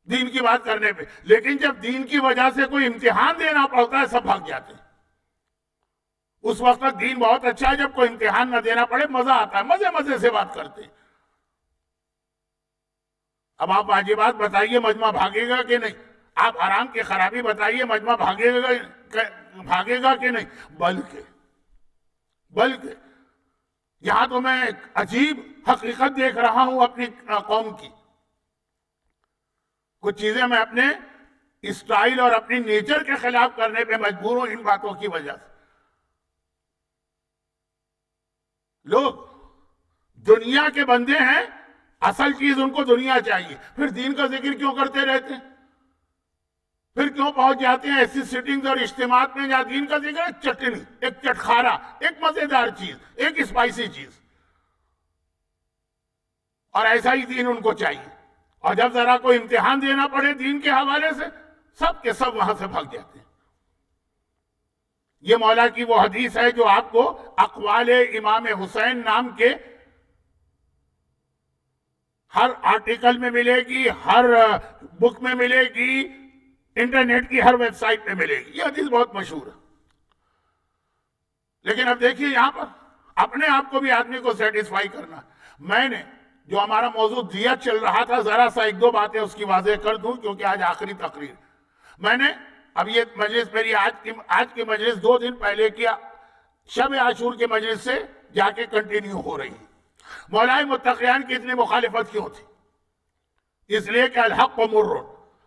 دین کی بات کرنے پہ، لیکن جب دین کی وجہ سے کوئی امتحان دینا پڑتا ہے سب بھاگ جاتے ہیں. اس وقت تک دین بہت اچھا ہے، جب کوئی امتحان نہ دینا پڑے مزہ آتا ہے، مزے سے بات کرتے ہیں. اب آپ واجبات بتائیے مجمع بھاگے گا کہ نہیں، آپ حرام کی خرابی بتائیے مجمع بھاگے گا بھاگے گا کہ نہیں، بلکہ یہاں تو میں ایک عجیب حقیقت دیکھ رہا ہوں اپنی قوم کی. کچھ چیزیں میں اپنے اسٹائل اور اپنی نیچر کے خلاف کرنے پہ مجبور ہوں ان باتوں کی وجہ سے. لوگ دنیا کے بندے ہیں، اصل چیز ان کو دنیا چاہیے، پھر دین کا ذکر کیوں کرتے رہتے ہیں؟ پھر کیوں پہنچ جاتے ہیں ایسی سیٹنگز اور اجتماعات میں جہاں دین کا ذکر ہے چٹنی، ایک چٹخارا، ایک مزیدار چیز، ایک اسپائسی چیز، اور ایسا ہی دین ان کو چاہیے. اور جب ذرا کوئی امتحان دینا پڑے دین کے حوالے سے، سب کے سب وہاں سے بھاگ جاتے ہیں. یہ مولا کی وہ حدیث ہے جو آپ کو اقوال امام حسین نام کے ہر آرٹیکل میں ملے گی، ہر بک میں ملے گی، انٹرنیٹ کی ہر ویب سائٹ پہ ملے گی. یہ حدیث بہت مشہور ہے. لیکن اب دیکھیے یہاں پر اپنے آپ کو بھی آدمی کو سیٹسفائی کرنا. میں نے جو ہمارا موضوع دیت چل رہا تھا، ذرا سا ایک دو باتیں اس کی واضح کر دوں کیونکہ آج آخری تقریر. میں نے اب یہ مجلس میری آج کی مجلس 2 دن پہلے کیا شب عاشور کے مجلس سے جا کے کنٹینیو ہو رہی ہے. مولائے متقیان کی اتنی مخالفت کیوں تھی؟ اس لیے کہ الحق مر،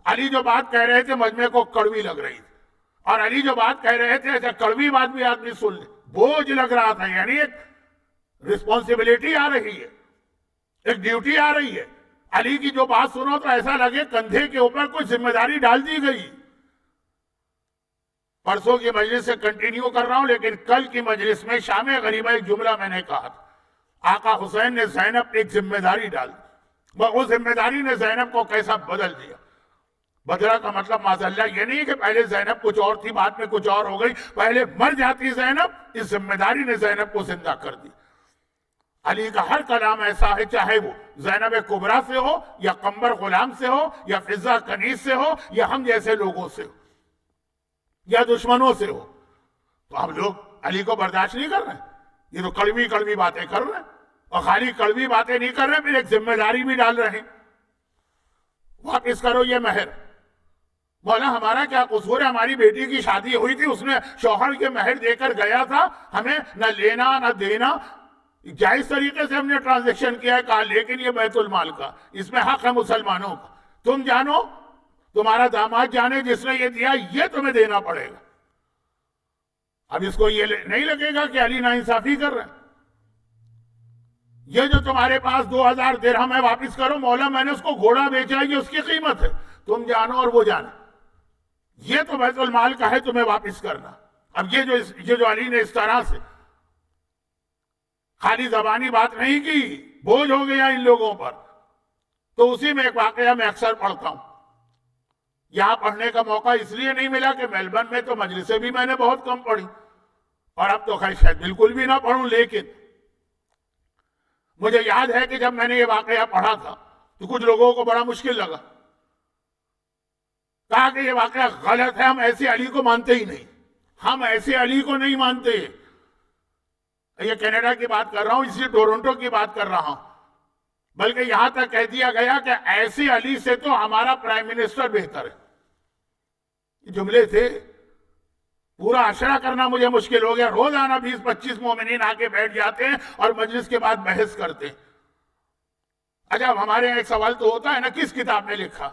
علی جو بات کہہ رہے تھے مجمع کو کڑوی لگ رہی تھی، اور علی جو بات کہہ رہے تھے ایسا کڑوی بات بھی آدمی سن لے بوجھ لگ رہا تھا. یعنی ایک رسپانسبلٹی آ رہی ہے، ایک ڈیوٹی آ رہی ہے. علی کی جو بات سنو تو ایسا لگے کندھے کے اوپر کوئی ذمہ داری ڈال دی گئی. پرسوں کی مجلس سے کنٹینیو کر رہا ہوں، لیکن کل کی مجلس میں شام غریبہ ایک جملہ میں نے کہا تھا. آقا حسین نے زینب پہ ایک ذمہ داری ڈال دی، وہ ذمہ داری نے زینب کو کیسا بدل دیا. بدلا کا مطلب معذاللہ یہ نہیں کہ پہلے زینب کچھ اور تھی بعد میں کچھ اور ہو گئی، پہلے مر جاتی زینب، اس ذمہ داری نے زینب کو زندہ کر دی. علی کا ہر کلام ایسا ہے، چاہے وہ زینب کبریٰ سے ہو یا قمبر غلام سے ہو یا فضہ کنیز سے ہو یا ہم جیسے لوگوں سے ہو یا دشمنوں سے ہو، تو ہم لوگ علی کو برداشت نہیں کر رہے. یہ تو کڑوی کڑوی باتیں کر رہے ہیں، اور خالی کڑوی باتیں نہیں کر رہے، پھر ایک ذمہ داری بھی ڈال رہے ہیں. واپس کرو یہ مہر. مولا ہمارا کیا قصور ہے؟ ہماری بیٹی کی شادی ہوئی تھی، اس نے شوہر کے مہر دے کر گیا تھا، ہمیں نہ لینا نہ دینا، جائز طریقے سے ہم نے ٹرانزیکشن کیا ہے. کہا لیکن یہ بیت المال کا، اس میں حق ہے مسلمانوں کا. تم جانو، تمہارا داماد جانے جس نے یہ دیا، یہ تمہیں دینا پڑے گا. اب اس کو یہ نہیں لگے گا کہ علی ناانصافی کر رہے ہیں. یہ جو تمہارے پاس 2000 درہم ہے واپس کرو. مولا میں نے اس کو گھوڑا بیچا ہے، یہ اس کی قیمت ہے، تم جانو اور وہ جانے. یہ تو بیت المال کا ہے، تمہیں واپس کرنا. اب یہ جو علی نے اس طرح سے خالی زبانی بات نہیں کی، بوجھ ہو گیا ان لوگوں پر. تو اسی میں ایک واقعہ میں اکثر پڑھتا ہوں. یہاں پڑھنے کا موقع اس لیے نہیں ملا کہ میلبرن میں تو مجلسیں بھی میں نے بہت کم پڑھی، اور اب تو خیر شاید بالکل بھی نہ پڑھوں. لیکن مجھے یاد ہے کہ جب میں نے یہ واقعہ پڑھا تھا تو کچھ لوگوں کو بڑا مشکل لگا. کہا کہ یہ واقعہ غلط ہے، ہم ایسے علی کو مانتے ہی نہیں، ہم ایسے علی کو نہیں مانتے. یہ کینیڈا کی بات کر رہا ہوں، اسی ٹورنٹو کی بات کر رہا ہوں. بلکہ یہاں تک کہہ دیا گیا کہ ایسے علی سے تو ہمارا پرائم منسٹر بہتر ہے. یہ جملے تھے، پورا اشرا کرنا مجھے مشکل ہو گیا. روزانہ 20-25 مومنین آ کے بیٹھ جاتے ہیں اور مجلس کے بعد بحث کرتے ہیں. اچھا ہمارے یہاں ایک سوال تو ہوتا ہے نا، کس کتاب میں لکھا؟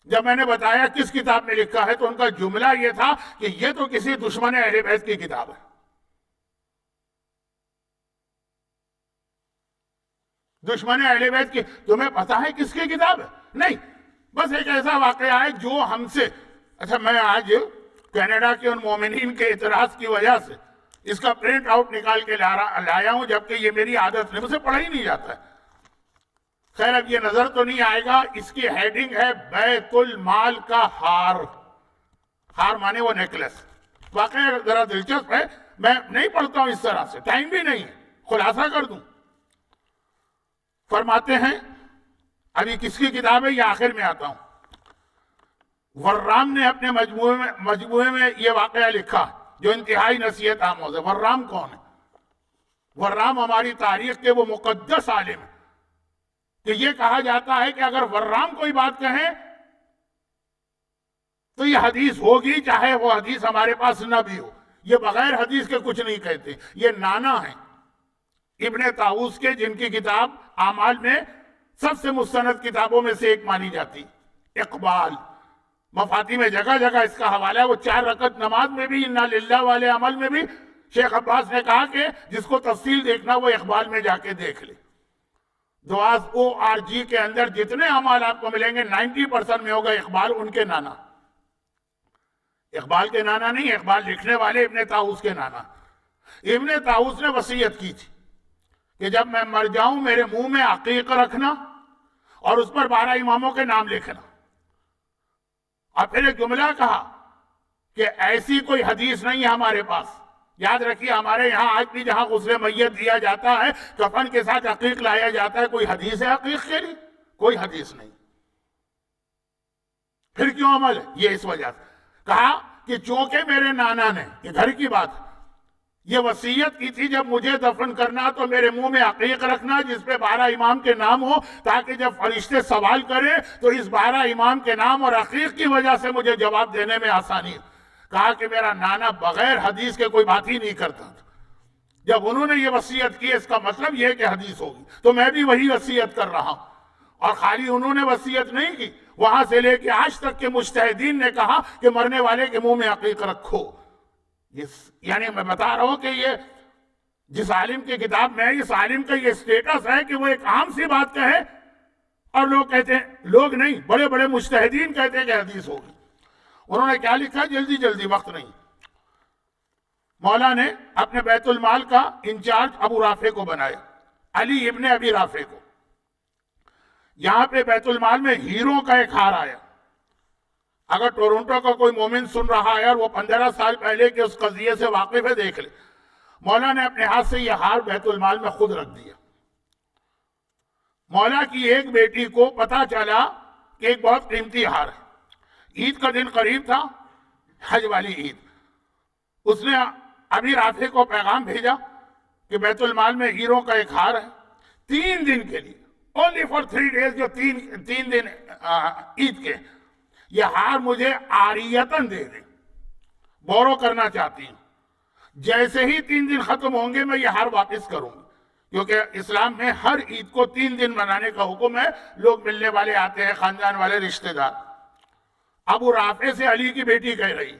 جب میں نے بتایا کس کتاب میں لکھا ہے تو ان کا جملہ یہ تھا کہ یہ تو کسی دشمن اہل بیت کی کتاب ہے. دشمن اہل بیت کی تمہیں پتا ہے کس کی کتاب ہے؟ نہیں، بس ایک ایسا واقعہ ہے جو ہم سے. اچھا میں آج کینیڈا کے ان مومنین کے اعتراض کی وجہ سے اس کا پرنٹ آؤٹ نکال کے لایا ہوں، جبکہ یہ میری عادت نہیں، مجھے پڑھا ہی نہیں جاتا ہے. خیر اب یہ نظر تو نہیں آئے گا. اس کی ہیڈنگ ہے بیت المال کا ہار. ہار مانے وہ نیکلس. واقعہ ذرا دلچسپ ہے، میں نہیں پڑھتا ہوں اس طرح سے، ٹائم بھی نہیں ہے، خلاصہ کر دوں. فرماتے ہیں، ابھی کس کی کتاب ہے یہ آخر میں آتا ہوں. ورام نے اپنے مجموعے میں یہ واقعہ لکھا جو انتہائی نصیحت آموز ہے. ورام کون ہے؟ ورام ہماری تاریخ کے وہ مقدس عالم ہیں کہ یہ کہا جاتا ہے کہ اگر ورام کوئی بات کہیں تو یہ حدیث ہوگی چاہے وہ حدیث ہمارے پاس نہ بھی ہو. یہ بغیر حدیث کے کچھ نہیں کہتے. یہ نانا ہیں ابن طاووس کے، جن کی کتاب اعمال میں سب سے مستند کتابوں میں سے ایک مانی جاتی. اقبال مفاتی میں جگہ جگہ اس کا حوالہ ہے. وہ 4 رکعت نماز میں بھی، انا للہ والے عمل میں بھی شیخ عباس نے کہا کہ جس کو تفصیل دیکھنا وہ اقبال میں جا کے دیکھ لے. دعاز ORG کے اندر جتنے اعمال آپ کو ملیں گے 90% میں ہوگا اقبال ان کے نانا. اقبال کے نانا نہیں، اقبال لکھنے والے ابن طاووس کے نانا. ابن طاووس نے وصیت کی تھی کہ جب میں مر جاؤں میرے منہ میں عقیق رکھنا اور اس پر 12 اماموں کے نام لکھنا. اور پھر ایک جملہ کہا کہ ایسی کوئی حدیث نہیں ہے ہمارے پاس. یاد رکھیے ہمارے یہاں آج بھی جہاں غسل میت دیا جاتا ہے کفن کے ساتھ عقیق لایا جاتا ہے. کوئی حدیث ہے عقیق کے لیے؟ کوئی حدیث نہیں. پھر کیوں عمل ہے؟ یہ اس وجہ سے کہا کہ چونکہ میرے نانا نے، یہ گھر کی بات ہے، یہ وصیت کی تھی جب مجھے دفن کرنا تو میرے منہ میں عقیق رکھنا جس پہ 12 امام کے نام ہو، تاکہ جب فرشتے سوال کریں تو اس 12 امام کے نام اور عقیق کی وجہ سے مجھے جواب دینے میں آسانی ہو. کہا کہ میرا نانا بغیر حدیث کے کوئی بات ہی نہیں کرتا تھا. جب انہوں نے یہ وصیت کی اس کا مطلب یہ ہے کہ حدیث ہوگی. تو میں بھی وہی وصیت کر رہا ہوں. اور خالی انہوں نے وصیت نہیں کی، وہاں سے لے کے آج تک کے مجتہدین نے کہا کہ مرنے والے کے منہ میں عقیق رکھو. یعنی میں بتا رہا ہوں کہ یہ جس عالم کی کتاب میں اس عالم کا یہ سٹیٹس ہے کہ وہ ایک عام سی بات کہے اور لوگ کہتے ہیں، لوگ نہیں بڑے بڑے مجتہدین کہتے ہیں کہ حدیث ہوگی. انہوں نے کیا لکھا؟ جلدی جلدی، وقت نہیں. مولا نے اپنے بیت المال کا انچارج ابو رافع کو بنایا، علی ابن ابی رافع کو. یہاں پہ بیت المال میں ہیروں کا ایک ہار آیا. اگر ٹورنٹو کا کوئی مومن سن رہا ہے اور وہ 15 سال پہلے کے اس قضیے سے واقف ہے دیکھ لے. مولا نے اپنے ہاتھ سے یہ ہار بیت المال میں خود رکھ دیا. مولا کی ایک بیٹی کو پتا چلا کہ ایک بہت قیمتی ہار ہے. عید کا دن قریب تھا، حج والی عید. اس نے ابی رافع کو پیغام بھیجا کہ بیت المال میں ہیروں کا ایک ہار ہے، 3 دن کے لیے، only for 3 days، جو 3 دن عید کے، یہ ہار مجھے عاریتاً دے دیں، بورو کرنا چاہتی ہوں. جیسے ہی 3 دن ختم ہوں گے میں یہ ہار واپس کروں گی، کیونکہ اسلام میں ہر عید کو 3 دن منانے کا حکم ہے. لوگ ملنے والے آتے ہیں، خاندان والے، رشتہ دار. ابو رافع سے علی کی بیٹی کہہ رہی،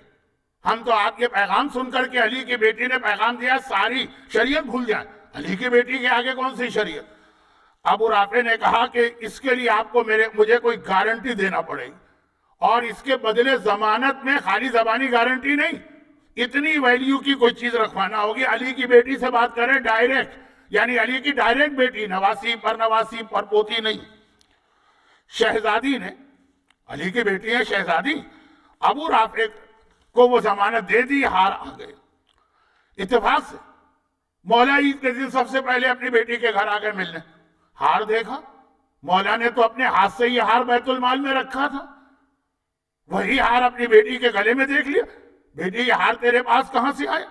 ہم تو آپ کے پیغام سن کر کے علی کی بیٹی نے پیغام دیا ساری شریعت بھول جائیں. علی کی بیٹی کے آگے کون سی شریعت؟ ابو رافع نے کہا کہ اس کے لیے آپ کو مجھے کوئی گارنٹی دینا پڑے گی، اور اس کے بدلے ضمانت میں خالی زبانی گارنٹی نہیں، اتنی ویلیو کی کوئی چیز رکھوانا ہوگی. علی کی بیٹی سے بات کریں ڈائریکٹ، یعنی علی کی ڈائریکٹ بیٹی، نواسی پر نواسی پر پوتی نہیں. شہزادی نے، علی کی بیٹی ہے شہزادی، ابو رافع کو وہ ضمانت دے دی، ہار آ گئے. اتفاق سے مولا عید کے دن سب سے پہلے اپنی بیٹی کے گھر آ گئے ملنے. ہار دیکھا، مولا نے تو اپنے ہاتھ سے یہ ہار بیت المال میں رکھا تھا، وہی ہار اپنی بیٹی کے گلے میں دیکھ لیا. بیٹی یہ ہار تیرے پاس کہاں سے آیا؟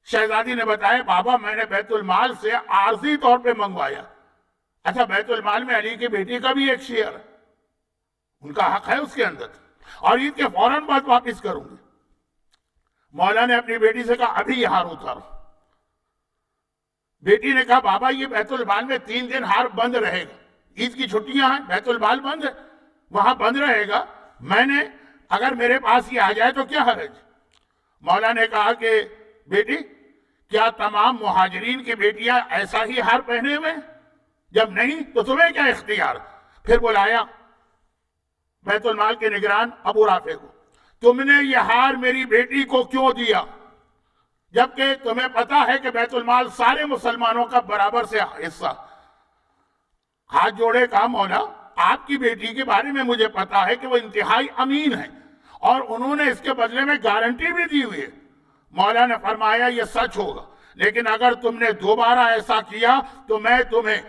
شہزادی نے بتایا، بابا میں نے بیت المال سے عارضی طور پہ منگوایا. اچھا، بیت المال میں علی کی بیٹی کا بھی ایک شیئر ہے، ان کا حق ہے اس کے اندر، اور عید کے فوراً بعد واپس کروں گی. مولا نے اپنی بیٹی سے کہا ابھی یہ ہار اتارو. بیٹی نے کہا بابا یہ بیت المال میں 3 دن ہار بند رہے گا، عید کی چھٹیاں ہیں، بیت المال بند ہے، وہاں بند رہے گا. میں نے اگر میرے پاس یہ آ جائے تو کیا حرج؟ مولا نے کہا کہ بیٹی کیا تمام مہاجرین کی بیٹیاں ایسا ہی ہار پہنے ہوئے ہیں؟ جب نہیں تو تمہیں کیا اختیار؟ پھر بلایا بیت المال کے نگران ابو رافع کو. تم نے یہ ہار میری بیٹی کو کیوں دیا جبکہ تمہیں پتا ہے کہ بیت المال سارے مسلمانوں کا برابر سے حصہ؟ ہاتھ جوڑے کہا مولا آپ کی بیٹی کے بارے میں مجھے پتا ہے کہ وہ انتہائی امین ہے اور انہوں نے اس کے بدلے میں گارنٹی بھی دی ہوئی ہے. مولا نے فرمایا یہ سچ ہوگا، لیکن اگر تم نے دوبارہ ایسا کیا تو میں تمہیں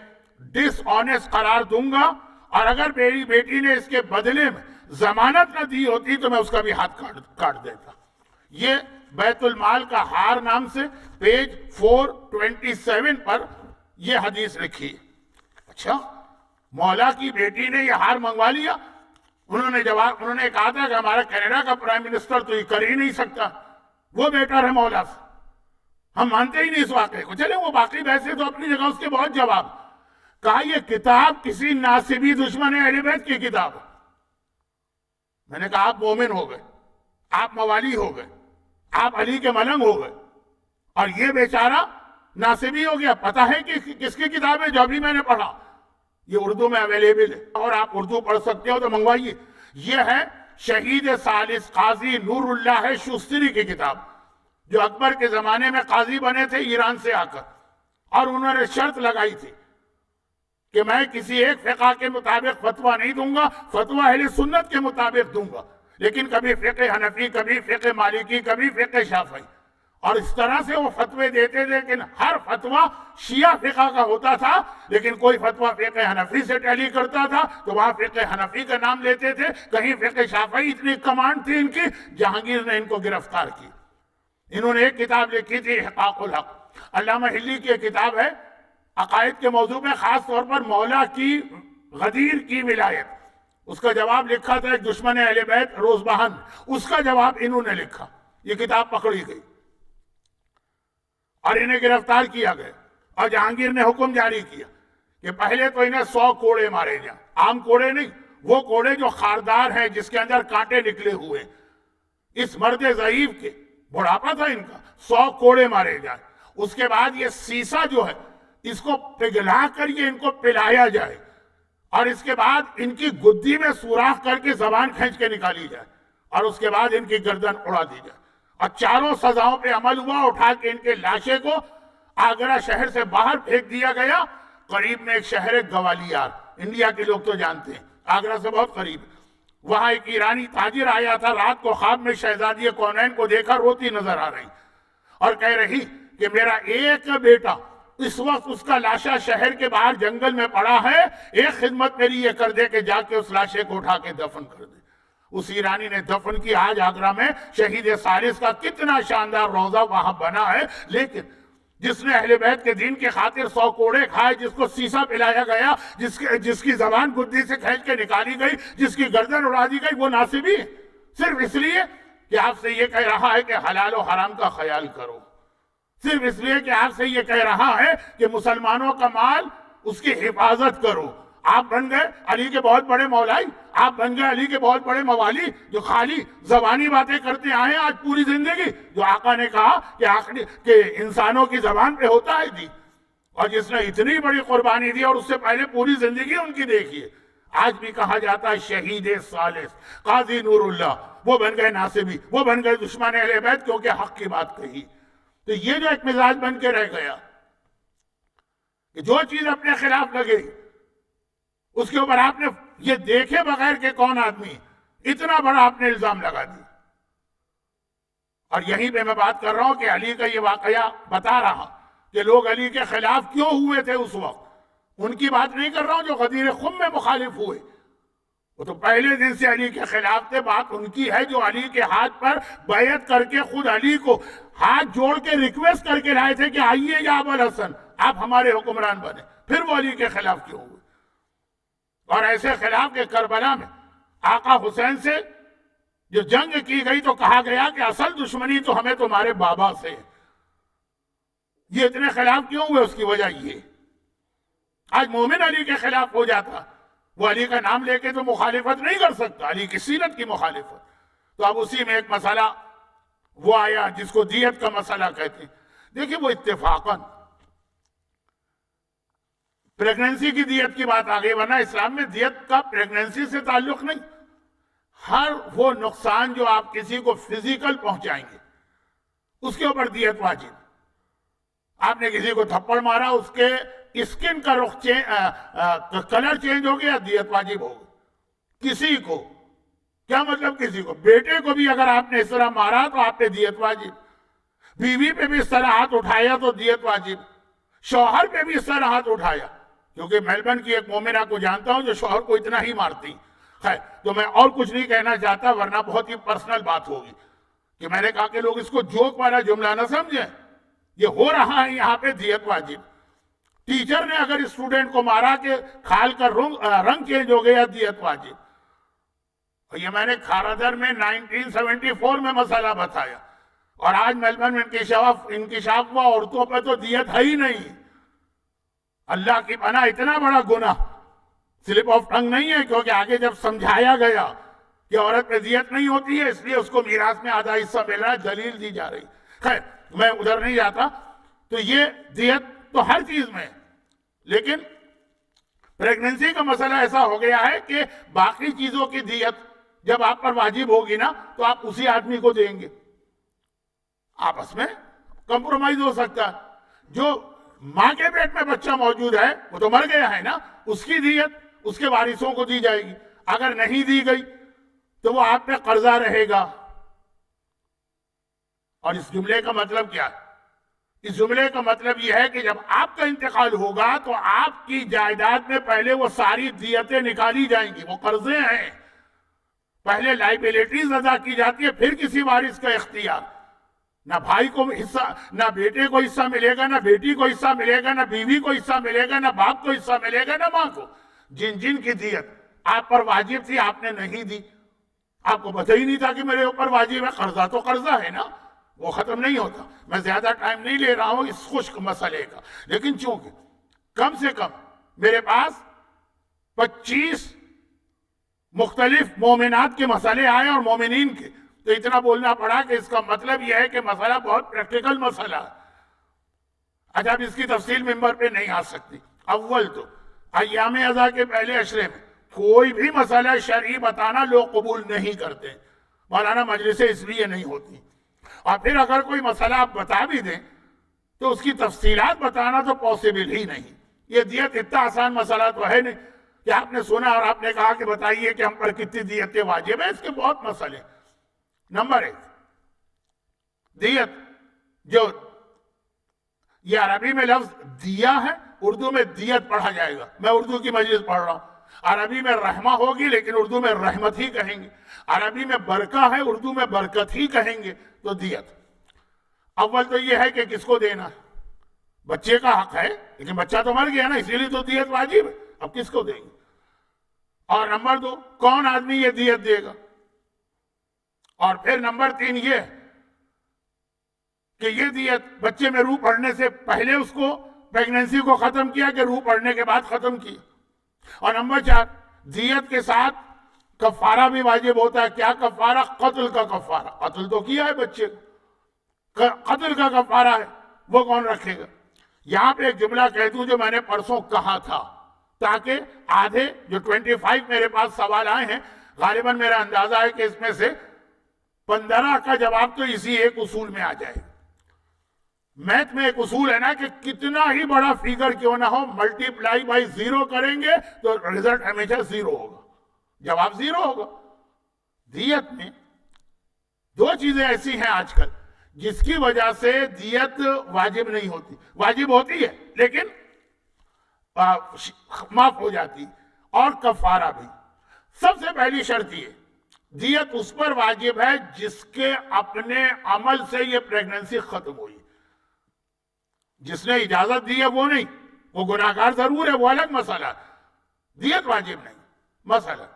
ڈس آنیسٹ قرار دوں گا، اور اگر میری بیٹی نے اس کے بدلے میں ضمانت نہ دی ہوتی تو میں اس کا بھی ہاتھ کاٹ دیتا. یہ بیت المال کا ہار نام سے پیج 427 پر یہ حدیث لکھی. اچھا، مولا کی بیٹی نے یہ ہار منگوا لیا، انہوں نے کہا تھا کہ ہمارا کینیڈا کا پرائم منسٹر تو یہ کر ہی نہیں سکتا، وہ بیٹر ہے مولا سے، ہم مانتے ہی نہیں اس واقعے کو۔ چلے وہ باقی بحثیں تو اپنی جگہ، اس کے بہت جواب۔ کہا یہ کتاب کسی ناصبی دشمن اہل بیت کی کتاب ہے۔ میں نے کہا آپ مومن ہو گئے، آپ موالی ہو گئے، آپ علی کے ملنگ ہو گئے، اور یہ بیچارہ ناصبی ہو گیا۔ پتہ ہے کہ کس کی کتاب ہے؟ جو ابھی میں نے پڑھا، یہ اردو میں اویلیبل ہے، اور آپ اردو پڑھ سکتے ہو تو منگوائیے۔ یہ ہے شہید ثالث قاضی نور اللہ شوستری کی کتاب، جو اکبر کے زمانے میں قاضی بنے تھے ایران سے آ کر، اور انہوں نے شرط لگائی تھی کہ میں کسی ایک فقہ کے مطابق فتویٰ نہیں دوں گا، فتویٰ اہل سنت کے مطابق دوں گا، لیکن کبھی فقہ حنفی، کبھی فقہ مالکی، کبھی فقہ شافعی، اور اس طرح سے وہ فتوے دیتے تھے۔ لیکن ہر فتویٰ شیعہ فقہ کا ہوتا تھا، لیکن کوئی فتویٰ فقہ حنفی سے ٹیلی کرتا تھا تو وہاں فقہ حنفی کا نام لیتے تھے، کہیں فقہ شافعی۔ اتنی کمانڈ تھی ان کی، جہانگیر نے ان کو گرفتار کی۔ انہوں نے ایک کتاب لکھی تھی احقاق الحق، علامہ ہلی کی ایک کتاب ہے عقائد کے موضوع میں، خاص طور پر مولا کی غدیر کی ولایت، اس کا جواب لکھا تھا ایک دشمن اہل بیت روزبہن، اس کا جواب انہوں نے لکھا۔ یہ کتاب پکڑی گئی اور انہیں گرفتار کیا گیا، اور جہانگیر نے حکم جاری کیا کہ پہلے تو انہیں 100 کوڑے مارے جائیں، عام کوڑے نہیں، وہ کوڑے جو خاردار ہیں، جس کے اندر کانٹے نکلے ہوئے۔ اس مرد ضعیف کے، بڑھاپا تھا ان کا، 100 کوڑے مارے جائیں۔ اس کے بعد یہ سیسا جو ہے، اس کو پگھلا کر یہ ان کو پلایا جائے، اور اس کے بعد ان کی گدی میں سوراخ کر کے زبان کھینچ کے نکالی جائے، اور اس کے بعد ان کی گردن اڑا دی جائے۔ اور چاروں سزاؤں پہ عمل ہوا، اٹھا کے ان کے لاشے کو آگرہ شہر سے باہر پھینک دیا گیا۔ قریب میں ایک شہر ہے گوالیار، انڈیا کے لوگ تو جانتے ہیں، آگرہ سے بہت قریب۔ وہاں ایک ایرانی تاجر آیا تھا، رات کو خواب میں شہزادی کونین کو دیکھا، روتی نظر آ رہی، اور کہہ رہی کہ میرا ایک بیٹا اس وقت اس کا لاشا شہر کے باہر جنگل میں پڑا ہے، ایک خدمت میری یہ کر دے کہ جا کے اس لاشے کو اٹھا کے دفن کر دے۔ اس ایرانی نے دفن کی۔ آج آگرہ میں شہید ثالث کا کتنا شاندار روضہ وہاں بنا ہے، لیکن جس نے اہل بیت کے دین کی خاطر 100 کوڑے کھائے، جس کو سیسا پلایا گیا، جس کی زبان گدی سے کھینچ کے نکالی گئی، جس کی گردن اڑا دی گئی، وہ ناصبی ہے، صرف اس لیے کہ آپ سے یہ کہہ رہا ہے کہ حلال و حرام کا خیال کرو، صرف اس لیے کہ آپ سے یہ کہہ رہا ہے کہ مسلمانوں کا مال اس کی حفاظت کرو۔ آپ بن گئے علی کے بہت بڑے مولائی، آپ بن گئے علی کے بہت بڑے موالی، جو خالی زبانی باتیں کرتے آئے ہیں آج پوری زندگی، جو آقا نے کہا کہ انسانوں کی زبان پہ ہوتا ہے دی، اور جس نے اتنی بڑی قربانی دی اور اس سے پہلے پوری زندگی ان کی دیکھیے۔ آج بھی کہا جاتا ہے شہید ثالث قاضی نور اللہ، وہ بن گئے ناصبی، وہ بن گئے دشمن اہل بیت، کیونکہ حق کی بات کہی۔ تو یہ جو ایک مزاج بن کے رہ گیا کہ جو چیز اپنے خلاف لگے اس کے اوپر آپ نے یہ دیکھے بغیر کہ کون آدمی، اتنا بڑا آپ نے الزام لگا دی۔ اور یہیں پہ میں بات کر رہا ہوں کہ علی کا یہ واقعہ بتا رہا کہ لوگ علی کے خلاف کیوں ہوئے تھے اس وقت۔ ان کی بات نہیں کر رہا ہوں جو غدیر خم میں مخالف ہوئے، وہ تو پہلے دن سے علی کے خلاف تھے۔ بات ان کی ہے جو علی کے ہاتھ پر بیعت کر کے خود علی کو ہاتھ جوڑ کے ریکویسٹ کر کے لائے تھے کہ آئیے یا ابو الحسن، آپ ہمارے حکمران بنے، پھر وہ علی کے خلاف کیوں ہوئے۔ اور ایسے خلاف کے کربلا میں آقا حسین سے جو جنگ کی گئی تو کہا گیا کہ اصل دشمنی تو ہمیں تمہارے بابا سے ہے۔ یہ اتنے خلاف کیوں ہوئے؟ اس کی وجہ یہ، آج مومن علی کے خلاف ہو جاتا، وہ علی کا نام لے کے تو مخالفت نہیں کر سکتا، علی کی سیرت کی مخالفت۔ تو اب اسی میں ایک مسئلہ وہ آیا جس کو دیت کا مسئلہ کہتے ہیں۔ دیکھیں وہ اتفاقاً پریگننسی کی دیت کی بات آ گئی، ورنہ اسلام میں دیت کا پریگننسی سے تعلق نہیں۔ ہر وہ نقصان جو آپ کسی کو فزیکل پہنچائیں گے اس کے اوپر دیت واجب۔ آپ نے کسی کو تھپڑ مارا، اس کے اسکن کا رخ کلر چینج ہو گیا، دیت واجب ہوگی۔ کسی کو کیا مطلب؟ کسی کو، بیٹے کو بھی اگر آپ نے اس طرح مارا تو آپ پہ دیت واجب، بیوی پہ بھی اس طرح ہاتھ اٹھایا تو دیت واجب، شوہر پہ بھی اس طرح ہاتھ اٹھایا، کیونکہ میلبرن کی ایک مومنہ کو جانتا ہوں جو شوہر کو اتنا ہی مارتی۔ خیر، تو میں اور کچھ نہیں کہنا چاہتا ورنہ بہت ہی پرسنل بات ہوگی، کہ میں نے کہا کہ لوگ اس کو جوک والا جملہ نہ سمجھیں، یہ ہو رہا ہے یہاں پہ دیت واجب۔ ٹیچر نے اگر اسٹوڈنٹ کو مارا کہ کھال کر رنگ چینج ہو گیا، دیت واجب۔ یہ میں نے کھارادر میں 1974 میں مسئلہ بتایا، اور آج میلبرن میں انکشاف ہوا، عورتوں پہ تو دیت ہے ہی نہیں۔ اللہ کی پناہ، اتنا بڑا گناہ سلپ آف ٹنگ نہیں ہے، کیونکہ آگے جب سمجھایا گیا کہ عورت پہ دیت نہیں ہوتی ہے، اس لیے اس کو میراث میں آدھا حصہ مل رہا ہے، دلیل دی جا رہی۔ خیر میں ادھر نہیں جاتا۔ تو یہ دیت تو ہر چیز میں، لیکن پریگننسی کا مسئلہ ایسا ہو گیا ہے کہ باقی چیزوں کی دیت جب آپ پر واجب ہوگی نا تو آپ اسی آدمی کو دیں گے، آپس میں کمپرومائز ہو سکتا ہے۔ جو ماں کے پیٹ میں بچہ موجود ہے وہ تو مر گیا ہے نا، اس کی دیت اس کے وارثوں کو دی جائے گی، اگر نہیں دی گئی تو وہ آپ پہ قرضہ رہے گا۔ اور اس جملے کا مطلب کیا ہے؟ اس جملے کا مطلب یہ ہے کہ جب آپ کا انتقال ہوگا تو آپ کی جائیداد میں پہلے وہ ساری دیتیں نکالی جائیں گی، وہ قرضے ہیں، پہلے لائبلٹیز ادا کی جاتی ہے، پھر کسی وارث کا اختیار۔ نہ بھائی کو حصہ، نہ بیٹے کو حصہ ملے گا، نہ بیٹی کو حصہ ملے گا، نہ بیوی کو حصہ ملے گا، نہ باپ کو حصہ ملے گا، نہ ماں کو۔ جن جن کی دیت آپ پر واجب تھی آپ نے نہیں دی، آپ کو پتہ ہی نہیں تھا کہ میرے اوپر واجب ہے، قرضہ تو قرضہ ہے نا، وہ ختم نہیں ہوتا۔ میں زیادہ ٹائم نہیں لے رہا ہوں اس خشک مسئلے کا، لیکن چونکہ کم سے کم میرے پاس 25 مختلف مومنات کے مسئلے آئے اور مومنین کے، تو اتنا بولنا پڑا کہ اس کا مطلب یہ ہے کہ مسئلہ بہت پریکٹیکل مسئلہ ہے۔ اچھا اب اس کی تفصیل ممبر پہ نہیں آ سکتی۔ اول تو ایام اضحیٰ کے پہلے عشرے میں کوئی بھی مسئلہ شرعی بتانا لوگ قبول نہیں کرتے، مولانا مجلسیں اس لیے نہیں ہوتی۔ اور پھر اگر کوئی مسئلہ آپ بتا بھی دیں تو اس کی تفصیلات بتانا تو پاسبل ہی نہیں۔ یہ دیت اتنا آسان مسئلہ تو ہے نہیں کہ آپ نے سنا اور آپ نے کہا کہ بتائیے کہ ہم پر کتنی دیتیں واجب ہیں، اس کے بہت مسئلے۔ نمبر 1، دیت، جو یہ عربی میں لفظ دیا ہے، اردو میں دیت پڑھا جائے گا۔ میں اردو کی مجلس پڑھ رہا ہوں، عربی میں رحمہ ہوگی لیکن اردو میں رحمت ہی کہیں گے، عربی میں برکہ ہے اردو میں برکت ہی کہیں گے۔ تو دیت اول تو یہ ہے کہ کس کو دینا ہے، بچے کا حق ہے، لیکن بچہ تو مر گیا نا، اسی لیے تو دیت واجب ہے، اب کس کو دیں گے۔ اور نمبر 2، کون آدمی یہ دیت دے گا۔ اور پھر نمبر 3 یہ کہ یہ دیت بچے میں روح پڑنے سے پہلے اس کو پریگننسی کو ختم کیا کہ روح پڑنے کے بعد ختم کی۔ اور نمبر 4، دیت کے ساتھ کفارہ بھی واجب ہوتا ہے۔ کیا کفارہ؟ قتل کا کفارہ، قتل تو کیا ہے بچے کو، قتل کا کفارہ ہے، وہ کون رکھے گا۔ یہاں پہ ایک جملہ کہہ دوں جو میں نے پرسوں کہا تھا، تاکہ آدھے جو 25 میرے پاس سوال آئے ہیں، غالباً میرا اندازہ ہے کہ اس میں سے 15 کا جواب تو اسی ایک اصول میں آ جائے۔ میتھ میں ایک اصول ہے نا کہ کتنا ہی بڑا فیگر کیوں نہ ہو، ملٹیپلائی بائی 0 کریں گے تو رزلٹ ہمیشہ 0 ہوگا، جواب 0 ہوگا۔ دیت میں 2 چیزیں ایسی ہیں آج کل جس کی وجہ سے دیت واجب نہیں ہوتی، واجب ہوتی ہے لیکن معاف ہو جاتی، اور کفارہ بھی۔ سب سے پہلی شرط یہ، دیت اس پر واجب ہے جس کے اپنے عمل سے یہ پریگننسی ختم ہوئی۔ جس نے اجازت دی ہے وہ نہیں، وہ گناہگار ضرور ہے، وہ الگ مسئلہ، دیت واجب نہیں۔ مسئلہ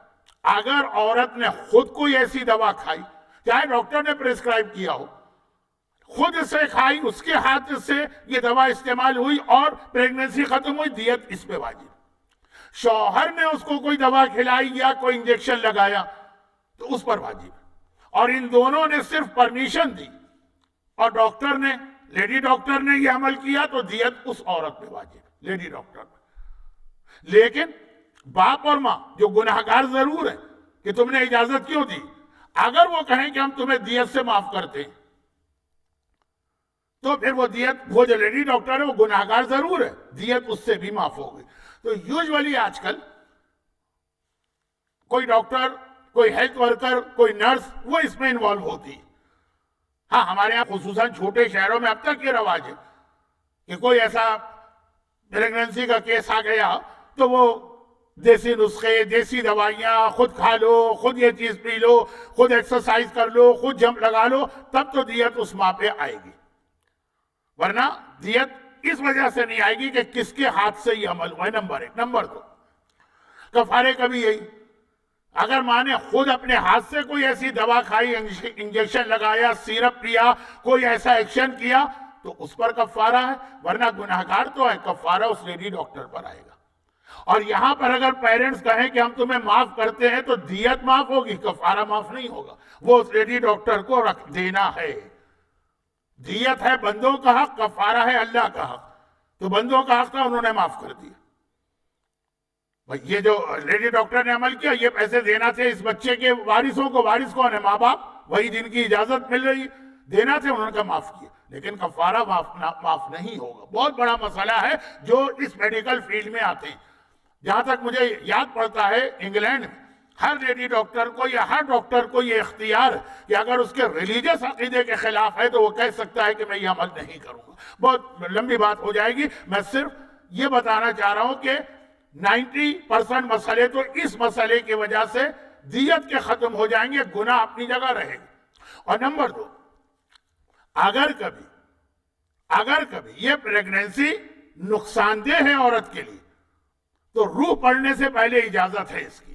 اگر عورت نے خود کوئی ایسی دوا کھائی، چاہے ڈاکٹر نے پریسکرائب کیا ہو، خود سے کھائی، اس کے ہاتھ سے یہ دوا استعمال ہوئی اور پریگننسی ختم ہوئی، دیت اس پہ واجب۔ شوہر نے اس کو کوئی دوا کھلائی یا کوئی انجیکشن لگایا تو اس پر واجب، اور ان دونوں نے صرف پرمیشن دی اور ڈاکٹر نے، لیڈی ڈاکٹر نے یہ عمل کیا تو دیت اس عورت پہ واجب، لیڈی ڈاکٹر پہ۔ لیکن باپ اور ماں جو گناہگار ضرور ہے کہ تم نے اجازت کیوں دی، اگر وہ کہیں کہ ہم تمہیں دیت سے معاف کرتے ہیں تو پھر وہ دیت، وہ جو لیڈی ڈاکٹر ہے وہ گناہگار ضرور ہے، دیت اس سے بھی معاف ہوگی۔ تو یوزولی آج کل کوئی ڈاکٹر، کوئی ہیلتھ ورکر، کوئی نرس، وہ اس میں انوالو ہوتی ہے۔ ہاں ہمارے یہاں خصوصاً چھوٹے شہروں میں اب تک یہ رواج ہے کہ کوئی ایسا پریگننسی کا کیس آ گیا تو وہ دیسی نسخے، دیسی دوائیاں، خود کھا لو، خود یہ چیز پی لو، خود ایکسرسائز کر لو، خود جمپ لگا لو، تب تو دیت اس ماں پہ آئے گی، ورنہ دیت اس وجہ سے نہیں آئے گی کہ کس کے ہاتھ سے یہ عمل ہوا ہے۔ نمبر 1۔ نمبر 2، کفارے کا بھی یہی، اگر ماں نے خود اپنے ہاتھ سے کوئی ایسی دوا کھائی، انجیکشن لگایا، سیرپ پیا، کوئی ایسا ایکشن کیا تو اس پر کفارہ ہے، ورنہ گناہگار تو ہے، کفارہ اس لیڈی ڈاکٹر پر آئے گا۔ اور یہاں پر اگر پیرنٹس کہیں کہ ہم تمہیں معاف کرتے ہیں تو دیت معاف ہوگی، کفارہ معاف نہیں ہوگا، وہ اس لیڈی ڈاکٹر کو رکھ دینا ہے۔ دیت ہے بندوں کا حق، کفارہ ہے اللہ کا حق، تو بندوں کا حق تھا، انہوں نے معاف کر دیا۔ یہ جو لیڈی ڈاکٹر نے عمل کیا، یہ پیسے دینا تھے اس بچے کے وارثوں کو، وارث کون ہے؟ ماں باپ، وہی جن کی اجازت مل رہی دینا تھے، انہوں نے معاف کیا، لیکن کفارہ معاف نہیں ہوگا۔ بہت بڑا مسئلہ ہے جو اس میڈیکل فیلڈ میں آتے ہیں۔ جہاں تک مجھے یاد پڑتا ہے انگلینڈ میں ہر لیڈی ڈاکٹر کو یا ہر ڈاکٹر کو یہ اختیار ہے کہ اگر اس کے ریلیجس عقیدے کے خلاف ہے تو وہ کہہ سکتا ہے کہ میں یہ عمل نہیں کروں گا۔ بہت لمبی بات ہو جائے گی، میں صرف یہ بتانا چاہ رہا ہوں کہ 90% مسئلے تو اس مسئلے کی وجہ سے دیت کے ختم ہو جائیں گے، گناہ اپنی جگہ رہے گا۔ اور نمبر 2، اگر کبھی یہ پریگننسی نقصان دہ ہے عورت کے لیے تو روح پڑنے سے پہلے اجازت ہے اس کی۔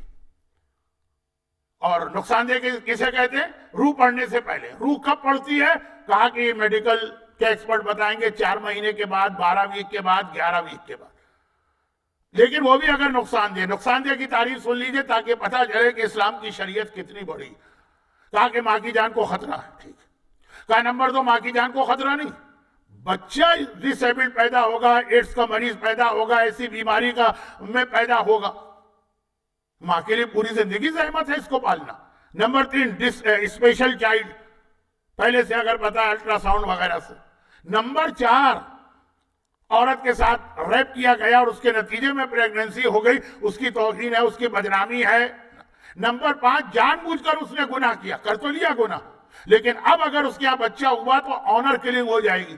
اور نقصان دہ کسے کہتے ہیں؟ روح پڑنے سے پہلے۔ روح کب پڑتی ہے؟ کہا کہ یہ میڈیکل کے ایکسپرٹ بتائیں گے 4 مہینے کے بعد، 12 ویک کے بعد، 11 ویک کے بعد۔ لیکن وہ بھی اگر نقصان دہ کی تعریف سن لیجئے تاکہ پتہ چلے کہ اسلام کی شریعت کتنی بڑی۔ کہا کہ ماں کی جان کو خطرہ ہے، ٹھیک ہے۔ کہا نمبر 2، ماں کی جان کو خطرہ نہیں، بچہ ڈس ایبلڈ پیدا ہوگا، ایڈز کا مریض پیدا ہوگا، ایسی بیماری میں پیدا ہوگا، ماں کے لیے پوری زندگی زحمت ہے اس کو پالنا۔ نمبر 3، اسپیشل چائلڈ، پہلے سے اگر پتا الٹرا ساؤنڈ وغیرہ سے۔ نمبر 4، عورت کے ساتھ ریپ کیا گیا اور اس کے نتیجے میں پریگننسی ہو گئی، اس کی توہین ہے، اس کی بدنامی ہے۔ نمبر 5، جان بوجھ کر اس نے گناہ کیا، کر تو لیا گناہ، لیکن اب اگر اس کے یہاں بچہ ہوا تو آنر کلنگ ہو جائے گی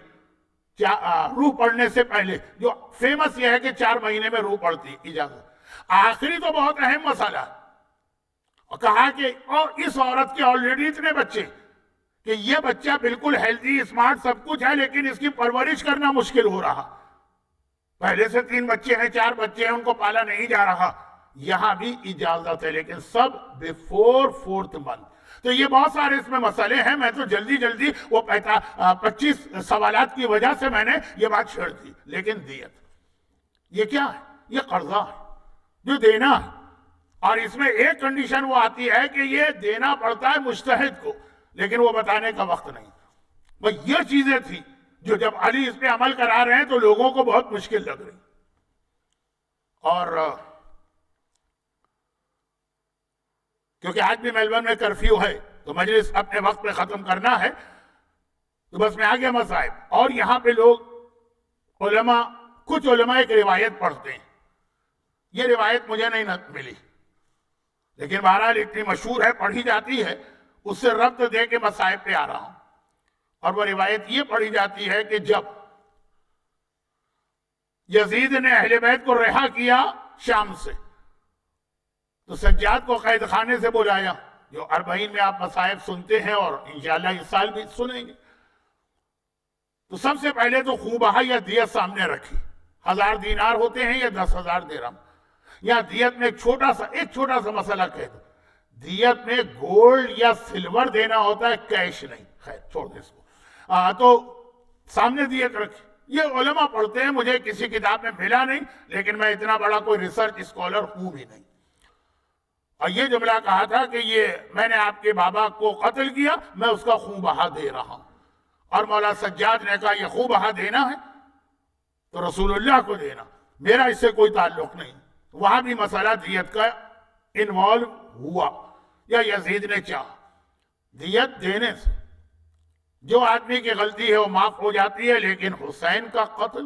روح پڑنے سے پہلے، جو فیمس یہ ہے کہ 4 مہینے میں روح پڑتی اجازت۔ آخری تو بہت اہم مسئلہ، اور کہا کہ اس عورت کے آلریڈی اتنے بچے کہ یہ بچہ بالکل ہیلتھی، اسمارٹ، سب کچھ ہے، لیکن اس کی پرورش کرنا مشکل ہو رہا۔ پہلے سے 3 بچے ہیں، 4 بچے ہیں، ان کو پالا نہیں جا رہا، یہاں بھی اجازت ہے، لیکن سب بیفور 4th month۔ تو یہ بہت سارے اس میں مسئلے ہیں، میں تو جلدی وہ 25 سوالات کی وجہ سے میں نے یہ بات چھوڑ دی۔ لیکن دیت یہ کیا ہے؟ یہ قرضہ ہے جو دینا ہے، اور اس میں ایک کنڈیشن وہ آتی ہے کہ یہ دینا پڑتا ہے مجتہد کو، لیکن وہ بتانے کا وقت نہیں۔ بس یہ چیزیں تھی جو جب علی اس پہ عمل کرا رہے ہیں تو لوگوں کو بہت مشکل لگ رہی، اور کیونکہ آج بھی میلبرن میں کرفیو ہے تو مجلس اپنے وقت پہ ختم کرنا ہے، تو بس میں آگے مصائب۔ اور یہاں پہ لوگ کچھ علماء ایک روایت پڑھتے ہیں، یہ روایت مجھے نہیں ملی، لیکن بہرحال اتنی مشہور ہے، پڑھی جاتی ہے، اس سے ربط دے کے مصائب پہ آ رہا ہوں۔ اور وہ روایت یہ پڑھی جاتی ہے کہ جب یزید نے اہل بیت کو رہا کیا شام سے تو سجاد کو قید خانے سے بلایا، جو 40 میں آپ مصائب سنتے ہیں اور انشاءاللہ اس سال بھی سنیں گے۔ تو سب سے پہلے تو خوبہ یا دیت سامنے رکھی، 1000 دینار ہوتے ہیں یا 10,000 درہم۔ یا دیت میں ایک چھوٹا سا مسئلہ کہہ دو، دیت میں گولڈ یا سلور دینا ہوتا ہے، کیش نہیں، خیر چھوڑ دیں اس کو۔ تو سامنے دیت رکھی، یہ علماء پڑھتے ہیں، مجھے کسی کتاب میں ملا نہیں، لیکن میں اتنا بڑا کوئی ریسرچ اسکالر ہوں بھی نہیں۔ اور یہ جملہ کہا تھا کہ میں نے آپ کے بابا کو قتل کیا، میں اس کا خون بہا دے رہا ہوں۔ اور مولا سجاد نے کہا یہ خون بہا دینا ہے تو رسول اللہ کو دینا، میرا اس سے کوئی تعلق نہیں۔ وہاں بھی مسئلہ دیت کا انوالو ہوا، یا یزید نے چاہا دیت دینے سے جو آدمی کی غلطی ہے وہ معاف ہو جاتی ہے، لیکن حسین کا قتل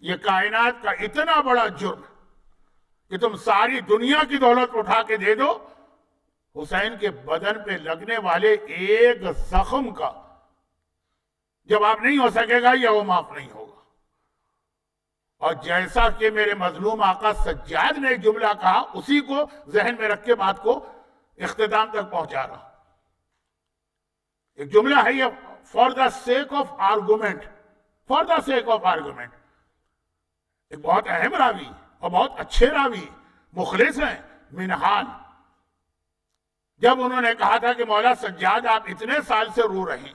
یہ کائنات کا اتنا بڑا جرم کہ تم ساری دنیا کی دولت اٹھا کے دے دو، حسین کے بدن پہ لگنے والے ایک زخم کا جواب نہیں ہو سکے گا یا وہ معاف نہیں ہوگا۔ اور جیسا کہ میرے مظلوم آقا سجاد نے ایک جملہ کہا، اسی کو ذہن میں رکھ کے بات کو اختتام تک پہنچا رہا۔ ایک جملہ ہے یہ، for the sake of argument, ایک بہت اہم راوی اور بہت اچھے راوی، مخلص ہیں، منہال جب انہوں نے کہا تھا کہ مولا سجاد آپ اتنے سال سے رو رہے ہیں،